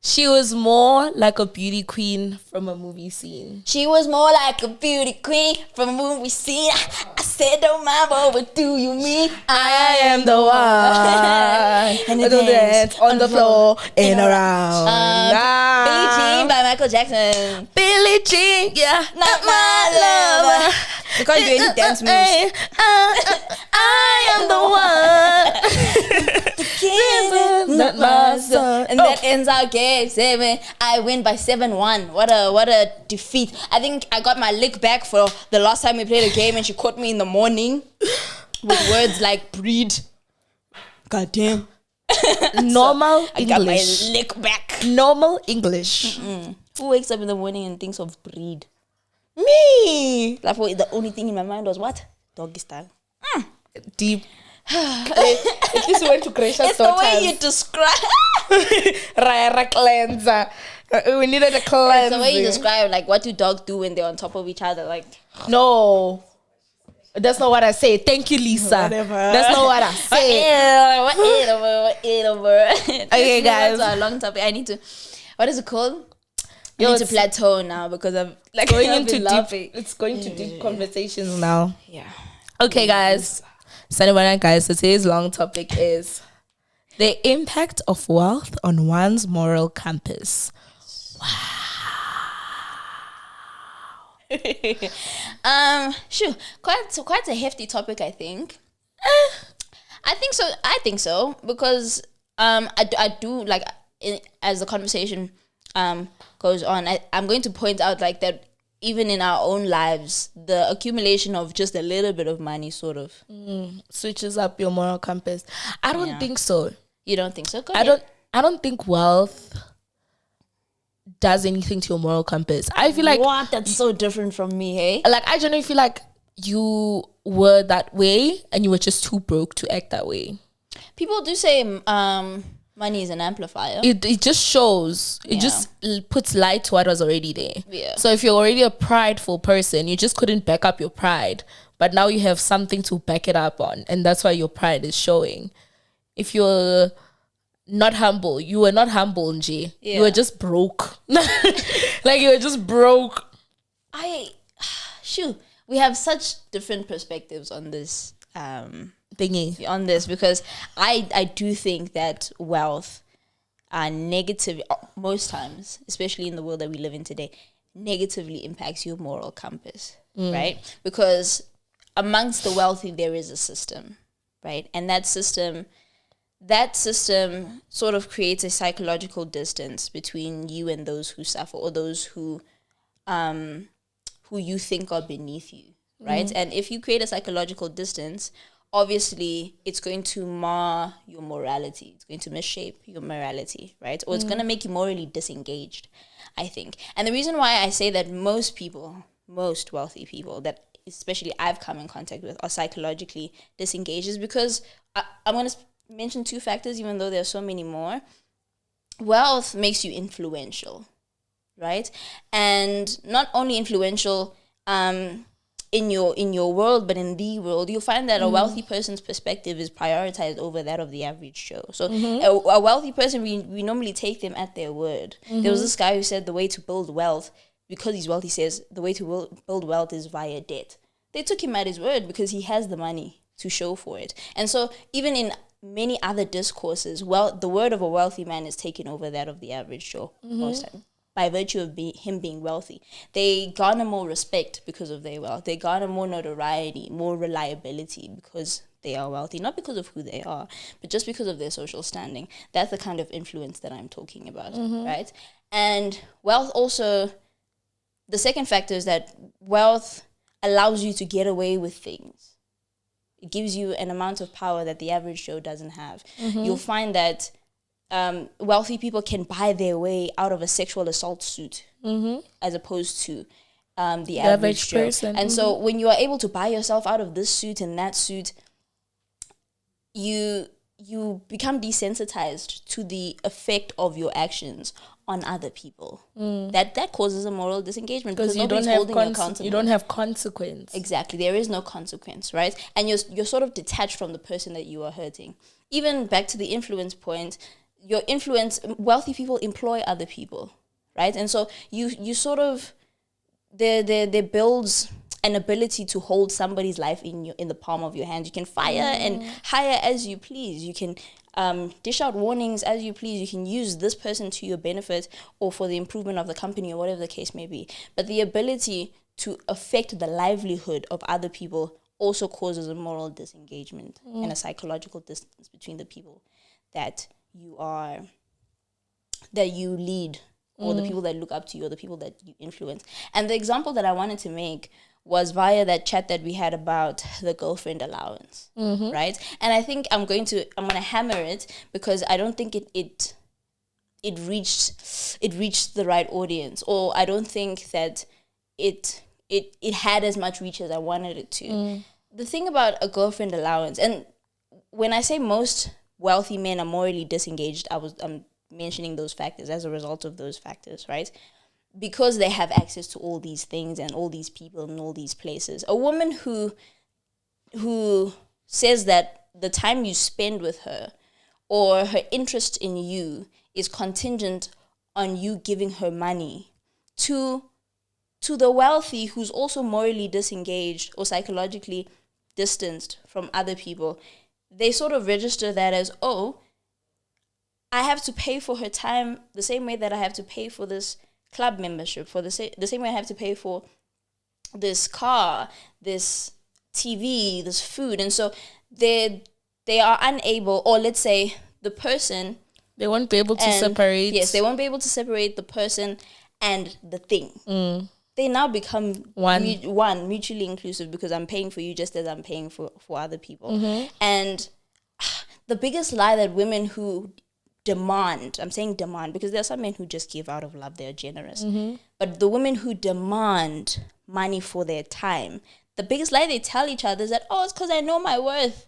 Speaker 1: She was more like a beauty queen from a movie scene.
Speaker 2: She was more like a beauty queen from a movie scene. I said, don't mind, but what do you mean?
Speaker 1: I am the one.
Speaker 2: And
Speaker 1: I do dance on the floor and around.
Speaker 2: Billie Jean by Michael Jackson.
Speaker 1: Billie Jean, yeah,
Speaker 2: Not my lover. You can't do any dance moves.
Speaker 1: I am the one.
Speaker 2: Not my son. And that ends our game 7. I win by 7-1. What a defeat. I think I got my lick back for the last time we played a game and she caught me in the morning with words like breed. Goddamn.
Speaker 1: Normal
Speaker 2: I got my
Speaker 1: English.
Speaker 2: lick back.
Speaker 1: Normal English.
Speaker 2: Who wakes up in the morning and thinks of breed?
Speaker 1: Me.
Speaker 2: Like, the only thing in my mind was what? Doggy style.
Speaker 1: Deep. If this went to Gracious
Speaker 2: It's the way you describe.
Speaker 1: Rara cleanser. We needed a cleanser.
Speaker 2: It's the way you describe, like, what do dogs do when they're on top of each other? Like,
Speaker 1: No. That's not what I say. Thank you, Lisa.
Speaker 2: Whatever.
Speaker 1: That's not what I say.
Speaker 2: Whatever.
Speaker 1: Okay, guys.
Speaker 2: That's a long topic. I need to. What is it called? I
Speaker 1: Yo,
Speaker 2: need to
Speaker 1: it's
Speaker 2: plateau now because I'm like
Speaker 1: going
Speaker 2: I've
Speaker 1: into
Speaker 2: been laughing.
Speaker 1: deep. It's going to deep conversations now.
Speaker 2: Yeah.
Speaker 1: Okay, guys. So today's long topic is the impact of wealth on one's moral compass.
Speaker 2: Sure. Quite a hefty topic, I think. I think so because I do like as the conversation goes on, I'm going to point out like that even in our own lives, the accumulation of just a little bit of money sort of
Speaker 1: Switches up your moral compass. I don't think so.
Speaker 2: You don't think so? Go
Speaker 1: I
Speaker 2: ahead.
Speaker 1: don't think wealth does anything to your moral compass. I feel like
Speaker 2: What? That's so different from me, hey?
Speaker 1: like I genuinely feel like you were that way and you were just too broke to act that way.
Speaker 2: People do say money is an amplifier.
Speaker 1: It just shows. It
Speaker 2: Yeah.
Speaker 1: just puts light to what was already there.
Speaker 2: Yeah.
Speaker 1: So if you're already a prideful person, you just couldn't back up your pride, but now you have something to back it up on, and that's why your pride is showing. If you're not humble, you were not humble, Nji.
Speaker 2: Yeah.
Speaker 1: You were just broke. Like you were just broke.
Speaker 2: We have such different perspectives on this
Speaker 1: Thingy.
Speaker 2: on this because I do think that wealth negatively most times, especially in the world that we live in today, negatively impacts your moral compass, right? Because amongst the wealthy there is a system, right? And that system sort of creates a psychological distance between you and those who suffer or those who you think are beneath you, right? And if you create a psychological distance, obviously it's going to mar your morality. It's going to misshape your morality, right? Or it's going to make you morally disengaged, I think. And the reason why I say that most wealthy people that especially I've come in contact with are psychologically disengaged is because I'm going to mention 2 factors, even though there are so many more. Wealth makes you influential, right? And not only influential in your world, but in the world, you'll find that a wealthy person's perspective is prioritized over that of the average Joe. So a wealthy person, we normally take them at their word. There was this guy who said the way to build wealth, because he's wealthy, says the way to build wealth is via debt. They took him at his word because he has the money to show for it. And so even in many other discourses, the word of a wealthy man is taken over that of the average Joe most time. By virtue of him being wealthy, they garner more respect because of their wealth. They garner more notoriety, more reliability because they are wealthy, not because of who they are, but just because of their social standing. That's the kind of influence that I'm talking about, right? And wealth also, the second factor is that wealth allows you to get away with things. It gives you an amount of power that the average Joe doesn't have. You'll find that wealthy people can buy their way out of a sexual assault suit as opposed to the average Joe.
Speaker 1: person.
Speaker 2: And so when you are able to buy yourself out of this suit and that suit, you become desensitized to the effect of your actions on other people. That causes a moral disengagement because nobody's holding you accountable.
Speaker 1: You don't have consequence.
Speaker 2: Exactly. There is no consequence, right? And you're sort of detached from the person that you are hurting. Even back to the influence point, wealthy people employ other people, right? And so you sort of, there builds an ability to hold somebody's life in the palm of your hand. You can fire and hire as you please. You can dish out warnings as you please. You can use this person to your benefit or for the improvement of the company or whatever the case may be. But the ability to affect the livelihood of other people also causes a moral disengagement and a psychological distance between the people that you lead, or the people that look up to you, or the people that you influence. And the example that I wanted to make was via that chat that we had about the girlfriend allowance, right? And I think I'm gonna hammer it because I don't think it reached the right audience, or I don't think that it had as much reach as I wanted it to. The thing about a girlfriend allowance, and when I say most wealthy men are morally disengaged, I'm mentioning those factors as a result of those factors, right? Because they have access to all these things and all these people and all these places. A woman who says that the time you spend with her or her interest in you is contingent on you giving her money, to the wealthy who's also morally disengaged or psychologically distanced from other people, they sort of register that as, oh, I have to pay for her time the same way that I have to pay for this club membership, for the same way I have to pay for this car, this TV, this food. And so they are unable, or let's say the person,
Speaker 1: they won't be able to separate.
Speaker 2: Yes, they won't be able to separate the person and the thing. They now become one mutually inclusive, because I'm paying for you just as I'm paying for other people. And the biggest lie that women who demand, I'm saying demand because there are some men who just give out of love, they're generous. But the women who demand money for their time, the biggest lie they tell each other is that, oh, it's because I know my worth.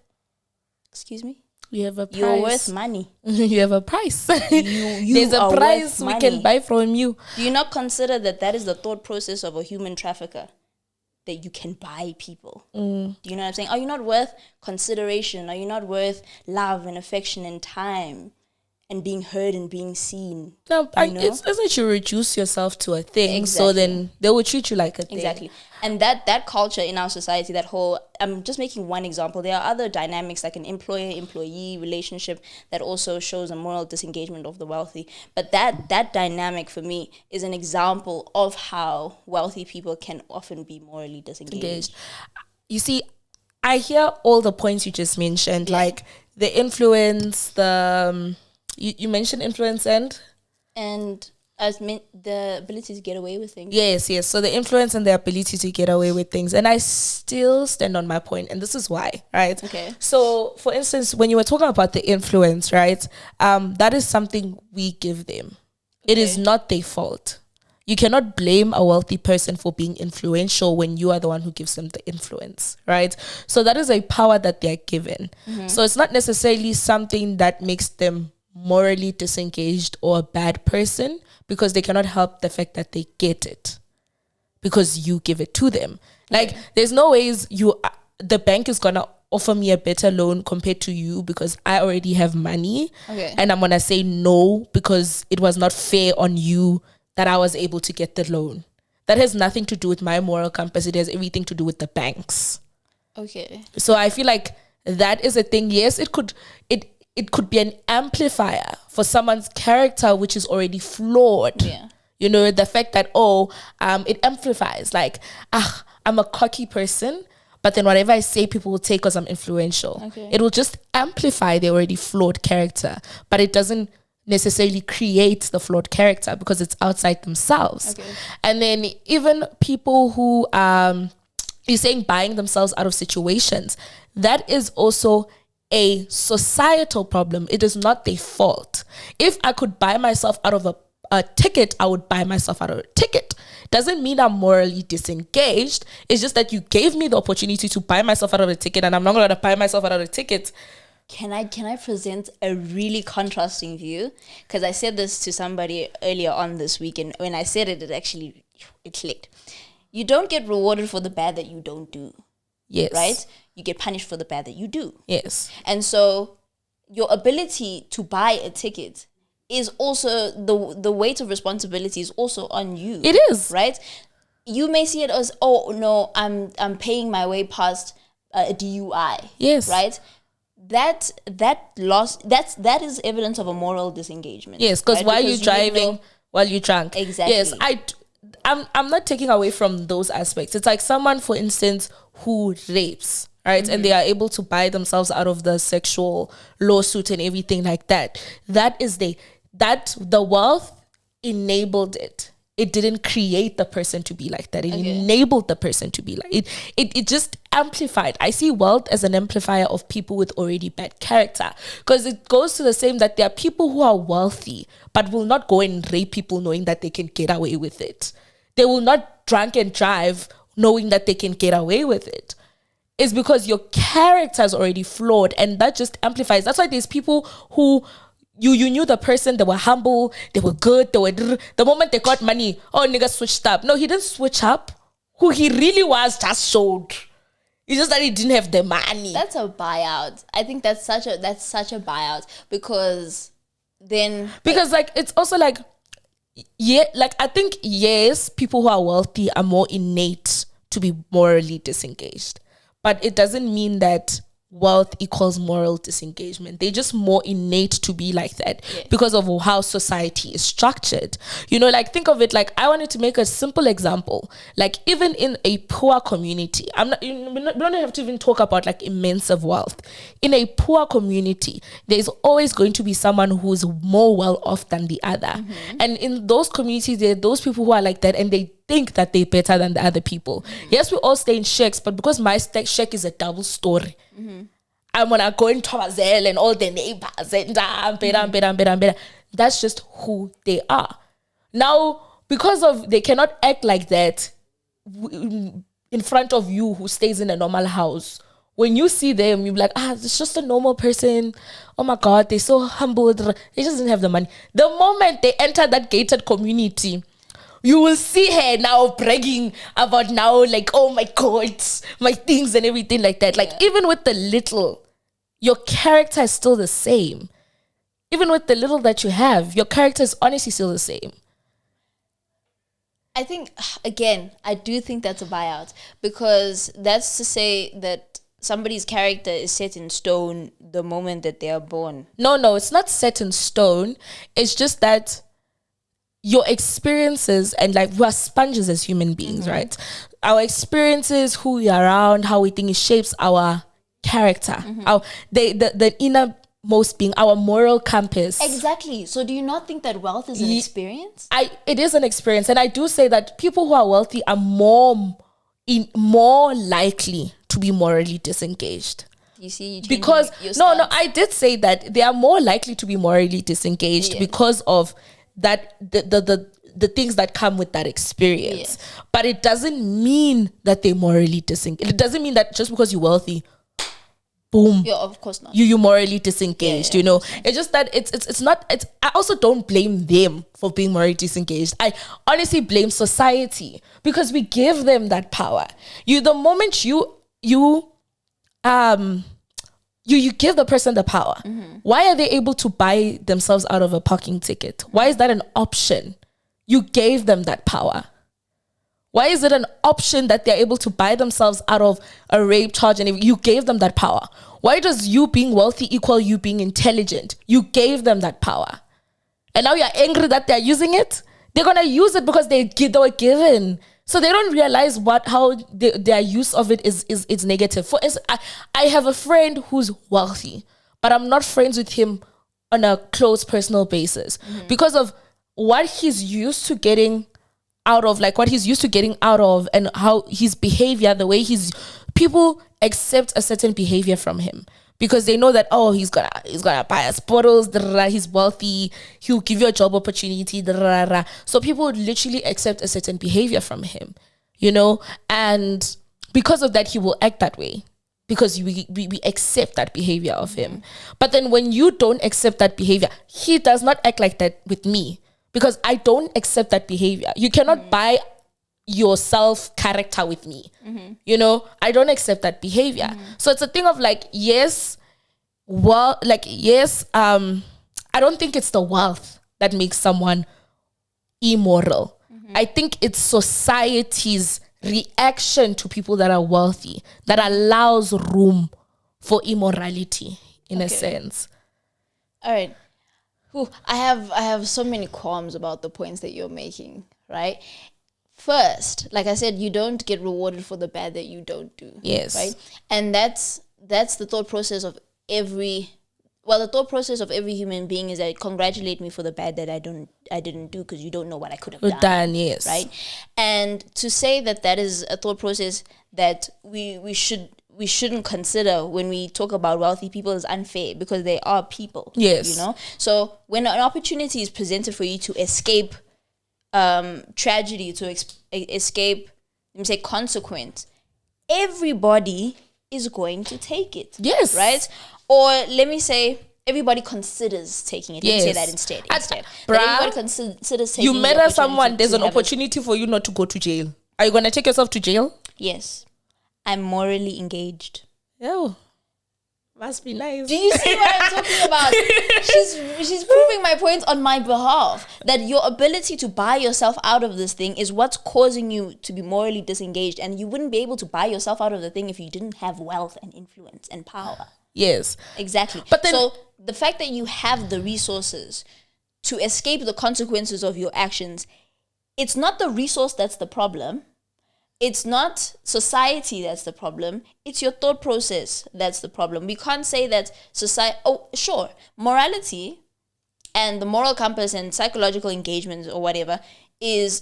Speaker 2: Excuse me?
Speaker 1: You have a price.
Speaker 2: You're worth money.
Speaker 1: You have a price.
Speaker 2: You
Speaker 1: There's a price we can buy from you.
Speaker 2: Do you not consider that is the thought process of a human trafficker? That you can buy people. Do you know what I'm saying? Are you not worth consideration? Are you not worth love and affection and time and being heard and being seen?
Speaker 1: No, it's that you reduce yourself to a thing, so then they will treat you like a thing.
Speaker 2: Exactly. And that culture in our society, that whole, I'm just making one example. There are other dynamics like an employer-employee relationship that also shows a moral disengagement of the wealthy. But that dynamic for me is an example of how wealthy people can often be morally disengaged.
Speaker 1: You see, I hear all the points you just mentioned, like the influence, you mentioned influence and
Speaker 2: the ability to get away with things.
Speaker 1: Yes. So the influence and the ability to get away with things. And I still stand on my point, and this is why, right?
Speaker 2: Okay.
Speaker 1: So, for instance, when you were talking about the influence, right, that is something we give them. It is not their fault. You cannot blame a wealthy person for being influential when you are the one who gives them the influence, right? So that is a power that they're given. So it's not necessarily something that makes them morally disengaged or a bad person, because they cannot help the fact that they get it because you give it to them. Like, there's no ways the bank is gonna offer me a better loan compared to you because I already have money, and I'm gonna say no because it was not fair on you that I was able to get the loan. That has nothing to do with my moral compass. It has everything to do with the banks. So I feel like that is a thing. Yes, it could be an amplifier for someone's character, which is already flawed. You know, the fact that, it amplifies. Like, I'm a cocky person, but then whatever I say, people will take because I'm influential. It will just amplify their already flawed character, but it doesn't necessarily create the flawed character because it's outside themselves. And then even people who you're saying buying themselves out of situations. That is also a societal problem. It is not their fault. If I could buy myself out of a ticket, I would buy myself out of a ticket. Doesn't mean I'm morally disengaged. It's just that you gave me the opportunity to buy myself out of a ticket, and I'm not going to buy myself out of a ticket.
Speaker 2: Can I present a really contrasting view? Because I said this to somebody earlier on this week, and when I said it, it clicked. You don't get rewarded for the bad that you don't do.
Speaker 1: Yes.
Speaker 2: Right? You get punished for the bad that you do.
Speaker 1: Yes.
Speaker 2: And so your ability to buy a ticket is also the weight of responsibility is also on you.
Speaker 1: It is.
Speaker 2: Right? You may see it as, oh no, I'm paying my way past a DUI.
Speaker 1: Yes.
Speaker 2: Right? That is evidence of a moral disengagement.
Speaker 1: Yes, because why are you driving while you're drunk?
Speaker 2: Exactly.
Speaker 1: Yes, I'm not taking away from those aspects. It's like someone, for instance, who rapes, right? And they are able to buy themselves out of the sexual lawsuit and everything like that. The wealth enabled it. It didn't create the person to be like that. It enabled the person to be like it. It just amplified. I see wealth as an amplifier of people with already bad character, because it goes to the same that there are people who are wealthy but will not go and rape people knowing that they can get away with it. They will not drunk and drive knowing that they can get away with it. It's because your character is already flawed, and that just amplifies. That's why there's people who you knew the person, they were humble, they were good, the moment they got money, oh, nigga switched up. No, he didn't switch up. Who he really was just showed. It's just that he didn't have the money.
Speaker 2: That's a buyout. I think that's such a buyout, because
Speaker 1: it's also like, yeah, like I think, yes, people who are wealthy are more innate to be morally disengaged, but it doesn't mean that wealth equals moral disengagement. They're just more innate to be like that because of how society is structured. You know, like think of it like, I wanted to make a simple example. Like even in a poor community, we don't have to even talk about like immense of wealth. In a poor community, there's always going to be someone who's more well off than the other. Mm-hmm. And in those communities, there are those people who are like that, and they think that they're better than the other people. Mm-hmm. Yes, we all stay in shacks, but because my shack is a double story, I'm gonna go in Thomasel and all the neighbors and that's just who they are. Now, because of they cannot act like that in front of you who stays in a normal house. When you see them, you're like, it's just a normal person. Oh my God, they're so humble. They just didn't have the money. The moment they enter that gated community, you will see her now bragging about now, like, oh my God, my things and everything like that. Like, even with the little, your character is still the same. Even with the little that you have, your character is honestly still the same.
Speaker 2: I think, again, I do think that's a buyout, because that's to say that somebody's character is set in stone the moment that they are born.
Speaker 1: No, it's not set in stone. It's just that your experiences, and like we are sponges as human beings, right? Our experiences, who we are around, how we think, it shapes our character. The innermost being, our moral compass.
Speaker 2: Exactly. So do you not think that wealth is an experience?
Speaker 1: It is an experience, and I do say that people who are wealthy are more likely to be morally disengaged.
Speaker 2: You see,
Speaker 1: because I did say that they are more likely to be morally disengaged because of that the things that come with that experience. But it doesn't mean that they're morally disengaged. It doesn't mean that just because you're wealthy, boom,
Speaker 2: of course not,
Speaker 1: you morally disengaged. You know, it's just that it's not. I also don't blame them for being morally disengaged. I honestly blame society, because we give them that power. The moment you give the person the power. Why are they able to buy themselves out of a parking ticket? Why is that an option? You gave them that power. Why is it an option that they're able to buy themselves out of a rape charge? And you gave them that power. Why does you being wealthy equal you being intelligent? You gave them that power. And now you're angry that they're using it? They're going to use it because they were given. So they don't realize how their use of it is negative. For instance, I have a friend who's wealthy, but I'm not friends with him on a close personal basis because of what he's used to getting out of, like what he's used to getting out of, and how his behavior, the way people accept a certain behavior from him because they know that, oh, he's gonna buy us bottles, he's wealthy, he'll give you a job opportunity, so people would literally accept a certain behavior from him, you know, and because of that he will act that way because we accept that behavior of him. But then when you don't accept that behavior, he does not act like that with me because I don't accept that behavior. You cannot buy your self-character with me. You know, I don't accept that behavior. So it's a thing of like, I don't think it's the wealth that makes someone immoral. I think it's society's reaction to people that are wealthy that allows room for immorality in a sense.
Speaker 2: All right. I have so many qualms about the points that you're making, right? First, like I said, you don't get rewarded for the bad that you don't do.
Speaker 1: Yes.
Speaker 2: Right? And that's the thought process of every human being is that congratulate me for the bad that I didn't do because you don't know what I could have done.
Speaker 1: Yes.
Speaker 2: Right? And to say that is a thought process that we shouldn't consider when we talk about wealthy people is unfair because they are people.
Speaker 1: Yes.
Speaker 2: You know? So when an opportunity is presented for you to escape tragedy, to escape, let me say, consequence, everybody is going to take it.
Speaker 1: Yes.
Speaker 2: Right? Or let me say, everybody considers taking it. Let me say that instead. Everybody considers taking it.
Speaker 1: You murder someone, there's an opportunity for you not to go to jail. Are you going to take yourself to jail?
Speaker 2: Yes. I'm morally engaged.
Speaker 1: Oh. Must be nice.
Speaker 2: Do you see what I'm talking about? She's proving my point on my behalf. That your ability to buy yourself out of this thing is what's causing you to be morally disengaged. And you wouldn't be able to buy yourself out of the thing if you didn't have wealth and influence and power.
Speaker 1: Yes.
Speaker 2: Exactly.
Speaker 1: But then,
Speaker 2: so the fact that you have the resources to escape the consequences of your actions, it's not the resource that's the problem. It's not society that's the problem. It's your thought process that's the problem. We can't say that society... Oh, sure. Morality and the moral compass and psychological engagement or whatever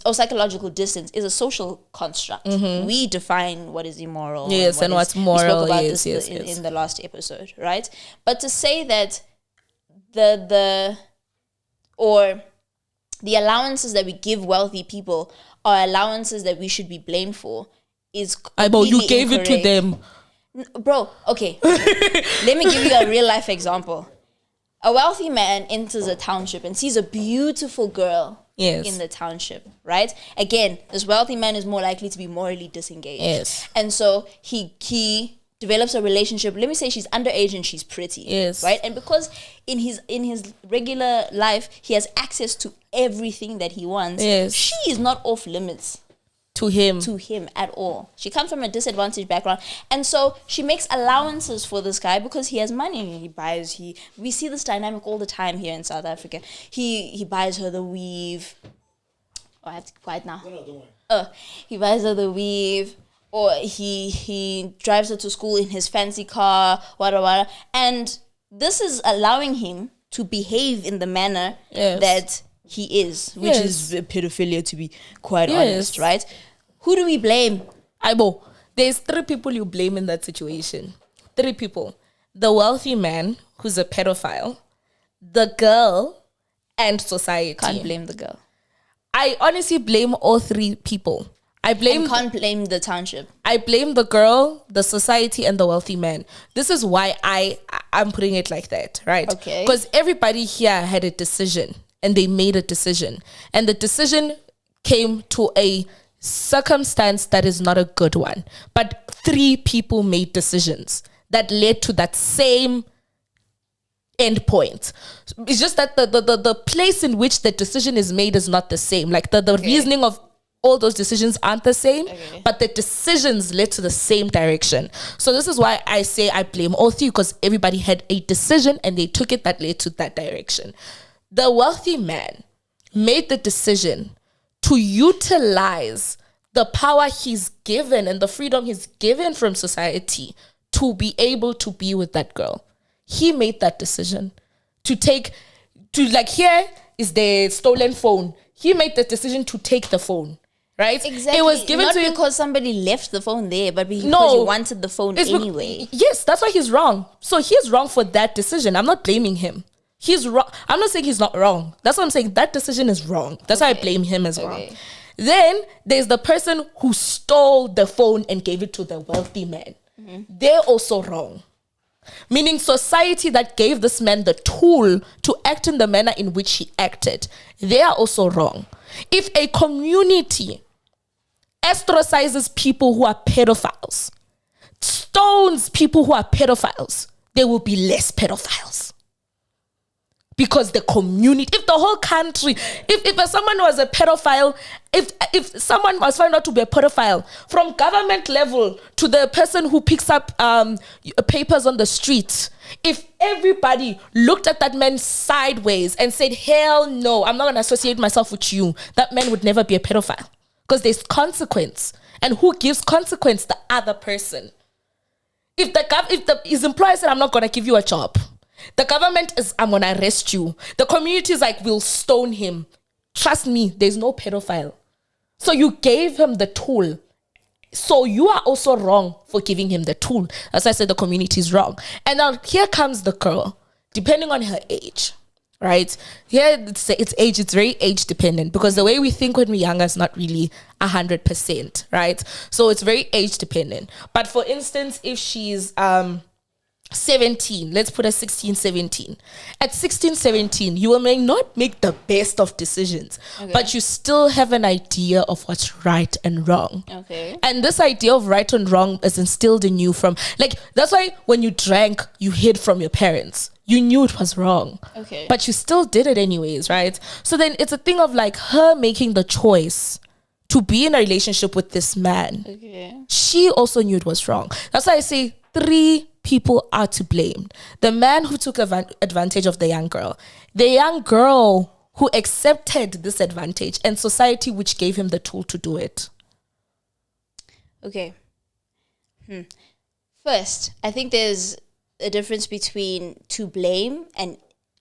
Speaker 2: or psychological distance is a social construct. We define what is immoral.
Speaker 1: Yes, and what's moral.
Speaker 2: We spoke about
Speaker 1: yes,
Speaker 2: this
Speaker 1: yes.
Speaker 2: in the last episode, right? But to say that the allowances that we give wealthy people are allowances that we should be blamed for is completely
Speaker 1: you gave
Speaker 2: incorrect.
Speaker 1: It to them.
Speaker 2: Bro, okay. Let me give you a real life example. A wealthy man enters a township and sees a beautiful girl in the township, right? Again, this wealthy man is more likely to be morally disengaged.
Speaker 1: Yes.
Speaker 2: And so he develops a relationship. Let me say she's underage and she's pretty.
Speaker 1: Yes.
Speaker 2: Right? And because in his regular life, he has access to everything that he wants, she is not off limits
Speaker 1: to him
Speaker 2: at all. She comes from a disadvantaged background, and so she makes allowances for this guy because he has money. We see this dynamic all the time here in South Africa. He buys her the weave. Oh, I have to be quiet now. No, don't worry. He buys her the weave, or he drives her to school in his fancy car, whatever. And this is allowing him to behave in the manner that he is, which is pedophilia, to be quite honest, right? Who do we blame?
Speaker 1: There's 3 people you blame in that situation. 3 people. The wealthy man, who's a pedophile, the girl, and society.
Speaker 2: Can't blame the girl.
Speaker 1: I honestly blame all 3 people.
Speaker 2: Can't blame the township.
Speaker 1: I blame the girl, the society, and the wealthy man. This is why I'm putting it like that, right?
Speaker 2: Okay.
Speaker 1: Because everybody here had a decision. And they made a decision. And the decision came to a circumstance that is not a good one. But 3 people made decisions that led to that same end point. It's just that the place in which the decision is made is not the same. Like the reasoning of all those decisions aren't the same, but the decisions led to the same direction. So this is why I say I blame all 3, because everybody had a decision and they took it that led to that direction. The wealthy man made the decision to utilize the power he's given and the freedom he's given from society to be able to be with that girl. He made that decision here is the stolen phone. He made the decision to take the phone right?
Speaker 2: Exactly.
Speaker 1: It was given
Speaker 2: not
Speaker 1: to him
Speaker 2: because somebody left the phone there, but because
Speaker 1: No.
Speaker 2: you wanted the phone anyway.
Speaker 1: Yes, that's why he's wrong. So he's wrong for that decision. I'm not blaming him. He's wrong. I'm not saying he's not wrong. That's what I'm saying. That decision is wrong. That's why I blame him as well. Then there's the person who stole the phone and gave it to the wealthy man. They're also wrong. Meaning society that gave this man the tool to act in the manner in which he acted, they are also wrong. If a community ostracizes people who are pedophiles, stones people who are pedophiles, there will be less pedophiles. Because the community, if the whole country, if someone was a pedophile, if someone was found out to be a pedophile, from government level to the person who picks up papers on the street, if everybody looked at that man sideways and said, hell no, I'm not going to associate myself with you, that man would never be a pedophile. Because there's consequence. And who gives consequence? The other person. If his employer said, I'm not going to give you a job, the government is, I'm going to arrest you. The community is like, we'll stone him. Trust me, there's no pedophile. So you gave him the tool. So you are also wrong for giving him the tool. As I said, the community is wrong. And now here comes the girl, depending on her age, right? Here it's age, it's very age dependent because the way we think when we're younger is not really 100%, right? So it's very age dependent. But for instance, if she's 17, let's put her 16, 17. At 16, 17, you may not make the best of decisions, but you still have an idea of what's right and wrong. Okay. And this idea of right and wrong is instilled in you from, like, that's why when you drank, you hid from your parents. You knew it was wrong. Okay. But you still did it anyways, right? So then it's a thing of like her making the choice to be in a relationship with this man. Okay. She also knew it was wrong. That's why I say 3 people are to blame. The man who took advantage of the young girl who accepted this advantage, and society which gave him the tool to do it. Okay.
Speaker 2: First, I think there's a difference between to blame and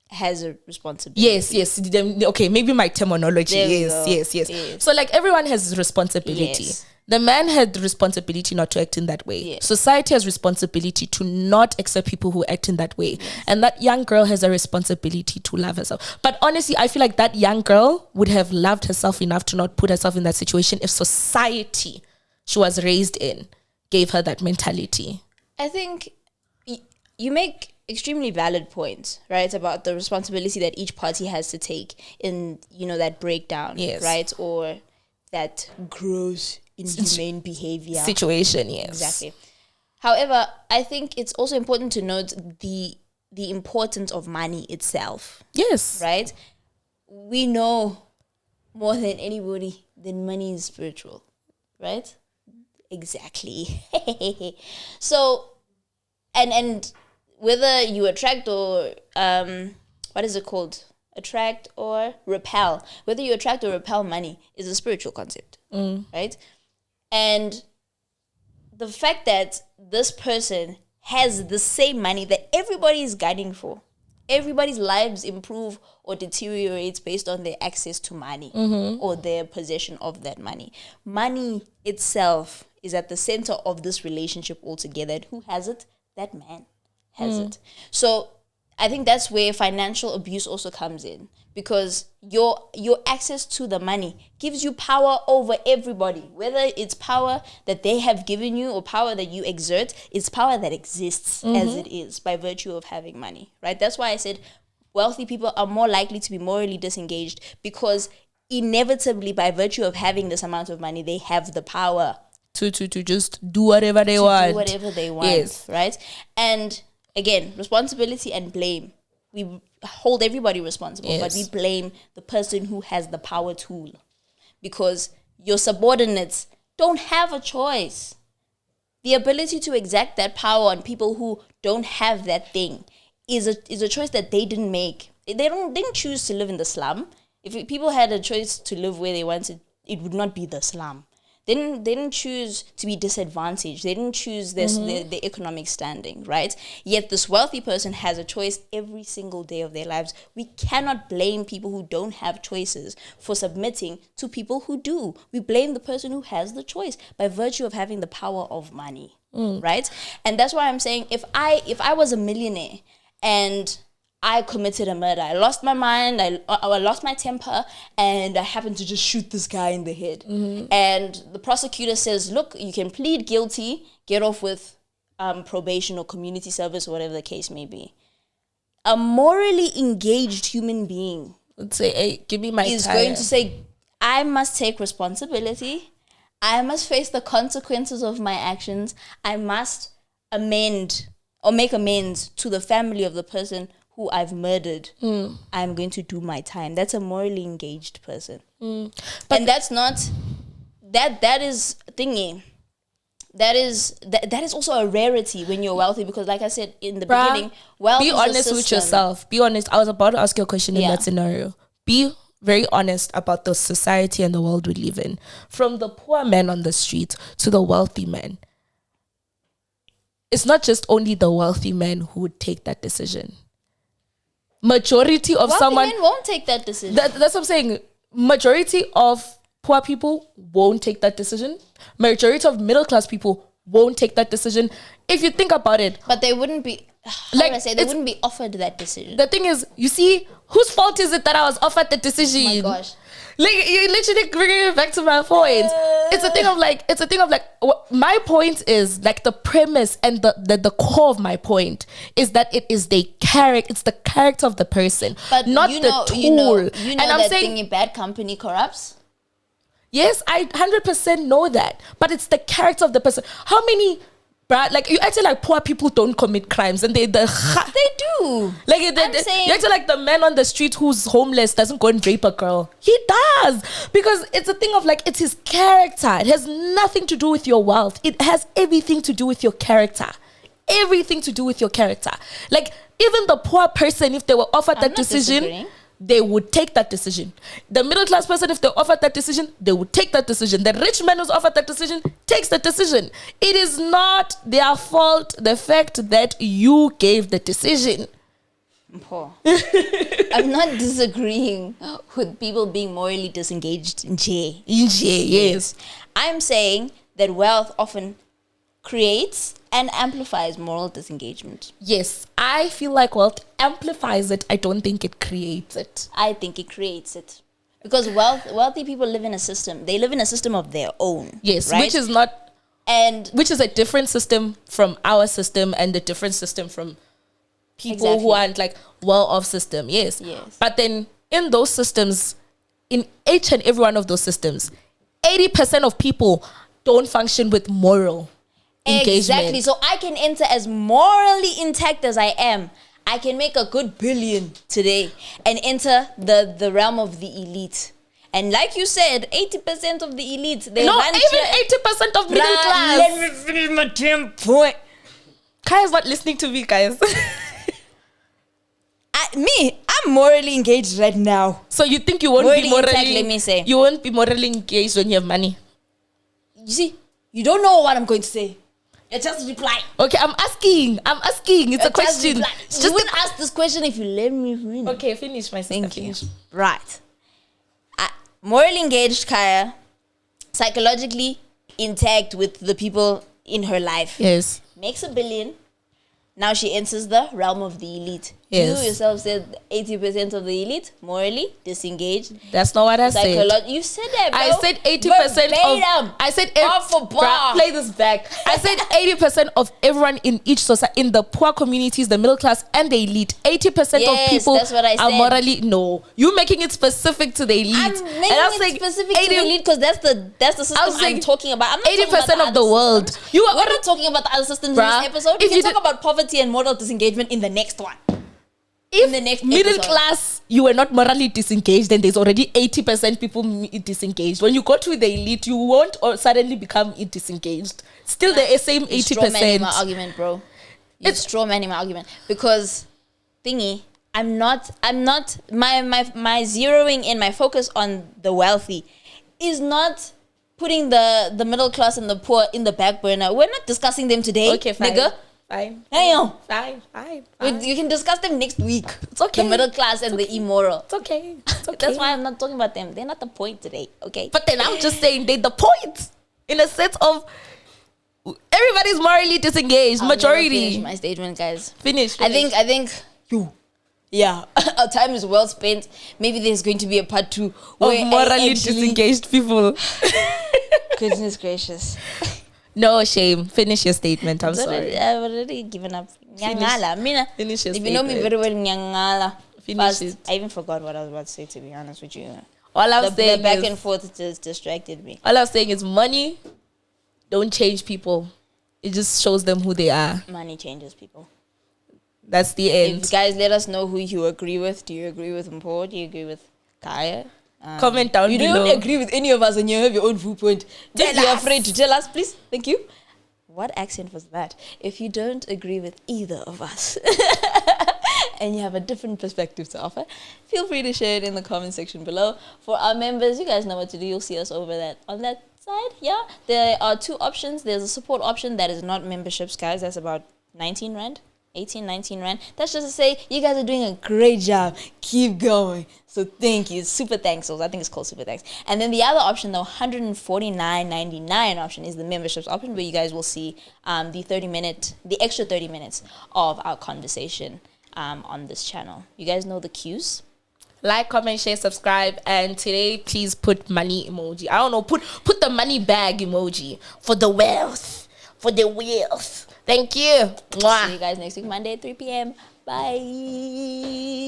Speaker 2: has a responsibility.
Speaker 1: Yes. Okay, maybe my terminology. Yes. So like everyone has responsibility. Yes. The man had the responsibility not to act in that way. Yes. Society has responsibility to not accept people who act in that way. Yes. And that young girl has a responsibility to love herself. But honestly, I feel like that young girl would have loved herself enough to not put herself in that situation if society she was raised in gave her that mentality.
Speaker 2: I think you make extremely valid points, right, about the responsibility that each party has to take in, that breakdown, yes, right, or that gross inhumane behavior
Speaker 1: situation. Yes,
Speaker 2: exactly. However, I think it's also important to note the importance of money itself. Yes, right. We know more than anybody that money is spiritual, right? Exactly. So, and whether you attract or what is it called? Attract or repel. Whether you attract or repel money is a spiritual concept, right? And the fact that this person has the same money that everybody is gunning for, everybody's lives improve or deteriorates based on their access to money or their possession of that money. Money itself is at the center of this relationship altogether. And who has it? That man has it. So I think that's where financial abuse also comes in, because your access to the money gives you power over everybody. Whether it's power that they have given you or power that you exert, it's power that exists as it is by virtue of having money, right? That's why I said wealthy people are more likely to be morally disengaged, because inevitably by virtue of having this amount of money, they have the power
Speaker 1: to just do whatever they want.
Speaker 2: Yes. Right? And again, responsibility and blame. We hold everybody responsible, but we blame the person who has the power tool, because your subordinates don't have a choice. The ability to exact that power on people who don't have that thing is a choice that they didn't make. They didn't choose to live in the slum. If people had a choice to live where they wanted, it would not be the slum. They didn't choose to be disadvantaged. They didn't choose this the economic standing, right? Yet this wealthy person has a choice every single day of their lives. We cannot blame people who don't have choices for submitting to people who do. We blame the person who has the choice by virtue of having the power of money, right? And that's why I'm saying if I was a millionaire and I committed a murder, I lost my mind, I lost my temper, and I happened to just shoot this guy in the head. And the prosecutor says, look, you can plead guilty, get off with probation or community service or whatever the case may be. A morally engaged human being
Speaker 1: Let's say, hey, give me my
Speaker 2: is
Speaker 1: tire.
Speaker 2: going to say, I must take responsibility. I must face the consequences of my actions. I must amend or make amends to the family of the person who I've murdered. I'm going to do my time. That's a morally engaged person. But and that's not that is thingy. That is also a rarity when you're wealthy, because like I said in the beginning, wealth
Speaker 1: be
Speaker 2: is
Speaker 1: honest with yourself. Be honest. I was about to ask you a question in that scenario. Be very honest about the society and the world we live in. From the poor man on the street to the wealthy man. It's not just only the wealthy man who would take that decision. Majority of
Speaker 2: wealthy
Speaker 1: someone
Speaker 2: men won't take that decision.
Speaker 1: That's what I'm saying. Majority of poor people won't take that decision. Majority of middle class people won't take that decision. If you think about it,
Speaker 2: but they wouldn't be. They wouldn't be offered that decision.
Speaker 1: The thing is, you see, whose fault is it that I was offered the decision?
Speaker 2: Oh my gosh.
Speaker 1: Like, you literally bringing it back to my point. It's a thing of like, my point is like the premise and the core of my point is that it is it's the character of the person, but not the tool.
Speaker 2: You know
Speaker 1: and I'm
Speaker 2: that
Speaker 1: saying,
Speaker 2: thing in bad company corrupts.
Speaker 1: Yes, I 100% know that, but it's the character of the person. How many, like you acting like poor people don't commit crimes, and they do. Like you acting like the man on the street who's homeless doesn't go and rape a girl. He does, because it's a thing of like, it's his character. It has nothing to do with your wealth. It has everything to do with your character. Everything to do with your character. Like even the poor person, if they were offered that decision, they would take that decision. The middle class person, if they offered that decision, they would take that decision. The rich man who's offered that decision takes that decision. It is not their fault, the fact that you gave the decision.
Speaker 2: I'm not disagreeing with people being morally disengaged in J.
Speaker 1: Yes.
Speaker 2: I'm saying that wealth often creates and amplifies moral disengagement.
Speaker 1: Yes, I feel like wealth amplifies it. I don't think it creates it.
Speaker 2: I think it creates it. Because wealthy people live in a system. They live in a system of their own.
Speaker 1: Yes,
Speaker 2: right?
Speaker 1: which is a different system from our system and a different system from people who aren't like well-off system. Yes. But then in those systems, in each and every one of those systems, 80% of people don't function with moral engagement.
Speaker 2: Exactly. So I can enter as morally intact as I am. I can make a good billion today and enter the realm of the elite. And like you said, 80% of the elite, even
Speaker 1: 80% of middle class.
Speaker 2: Let me finish my damn point.
Speaker 1: Kaya's not listening to me, guys.
Speaker 2: I'm morally engaged right now.
Speaker 1: So you think you won't be morally
Speaker 2: intact, let me say.
Speaker 1: You won't be morally engaged when you have money?
Speaker 2: You see, you don't know what I'm going to say. You just reply.
Speaker 1: Okay, I'm asking. It's a question.
Speaker 2: You wouldn't ask this question if you let me finish.
Speaker 1: Okay, finish my sister.
Speaker 2: Thank you. Right. Morally engaged Kaya, psychologically intact with the people in her life.
Speaker 1: Yes.
Speaker 2: Makes $1 billion. Now she enters the realm of the elite.
Speaker 1: Yes.
Speaker 2: You yourself said 80% of the elite morally disengaged.
Speaker 1: That's not what I said.
Speaker 2: You said that, bro.
Speaker 1: I said 80% of. I said play this back. I said 80% of everyone in each society, in the poor communities, the middle class, and the elite. 80% of people are morally. No, you making it specific to the elite.
Speaker 2: I'm making it specific to the elite because that's the system I'm talking about. I'm not
Speaker 1: 80% of the world.
Speaker 2: We're not talking about the other systems in this episode. We can talk about poverty and moral disengagement in the next one.
Speaker 1: If in the next middle class, you were not morally disengaged, then there's already 80% people disengaged. When you go to the elite, you won't suddenly become disengaged. Still the same 80%.
Speaker 2: Straw manning my argument, bro. It's straw manning my argument. Because I'm not my zeroing in, my focus on the wealthy is not putting the middle class and the poor in the back burner. We're not discussing them today.
Speaker 1: Okay, fine.
Speaker 2: Nigga.
Speaker 1: Fine.
Speaker 2: Fine. You can discuss them next week.
Speaker 1: It's okay.
Speaker 2: The middle class and the immoral.
Speaker 1: It's okay. It's okay.
Speaker 2: That's why I'm not talking about them. They're not the point today. Okay.
Speaker 1: But then I'm just saying they're the point in a sense of everybody's morally disengaged.
Speaker 2: I'll
Speaker 1: Majority.
Speaker 2: never finish my statement, guys.
Speaker 1: Finish.
Speaker 2: I think you. Yeah, our time is well spent. Maybe there's going to be a part 2
Speaker 1: of
Speaker 2: where
Speaker 1: morally disengaged people.
Speaker 2: Goodness gracious.
Speaker 1: No shame. Finish your statement. I'm sorry.
Speaker 2: I've already given up. Nyangala.
Speaker 1: Finish your
Speaker 2: if you know me very well, nyangala.
Speaker 1: Finish it.
Speaker 2: I even forgot what I was about to say, to be honest with you.
Speaker 1: All I'm saying
Speaker 2: the back
Speaker 1: is,
Speaker 2: and forth just distracted me.
Speaker 1: all I'm saying is money don't change people. It just shows them who they are.
Speaker 2: Money changes people.
Speaker 1: That's the end.
Speaker 2: If guys, let us know who you agree with. Do you agree with Mpo? Do you agree with Kaya?
Speaker 1: Comment down below.
Speaker 2: You don't agree with any of us and you have your own viewpoint. Don't be afraid to tell us, please. Thank you. What accent was that? If you don't agree with either of us and you have a different perspective to offer, feel free to share it in the comment section below. For our members, you guys know what to do. You'll see us over that on that side. Yeah, there are 2 options. There's a support option that is not memberships, guys. That's about 19 rand. 18, 19 rand. That's just to say you guys are doing a great job. Keep going. So thank you. Super thanks. I think it's called super thanks. And then the other option, the 149.99 option, is the memberships option, where you guys will see the extra 30 minutes of our conversation on this channel. You guys know the cues.
Speaker 1: Like, comment, share, subscribe, and today please put money emoji. I don't know, put the money bag emoji for the wealth. For the wealth. Thank you. Mwah.
Speaker 2: See you guys next week, Monday at 3 p.m. Bye.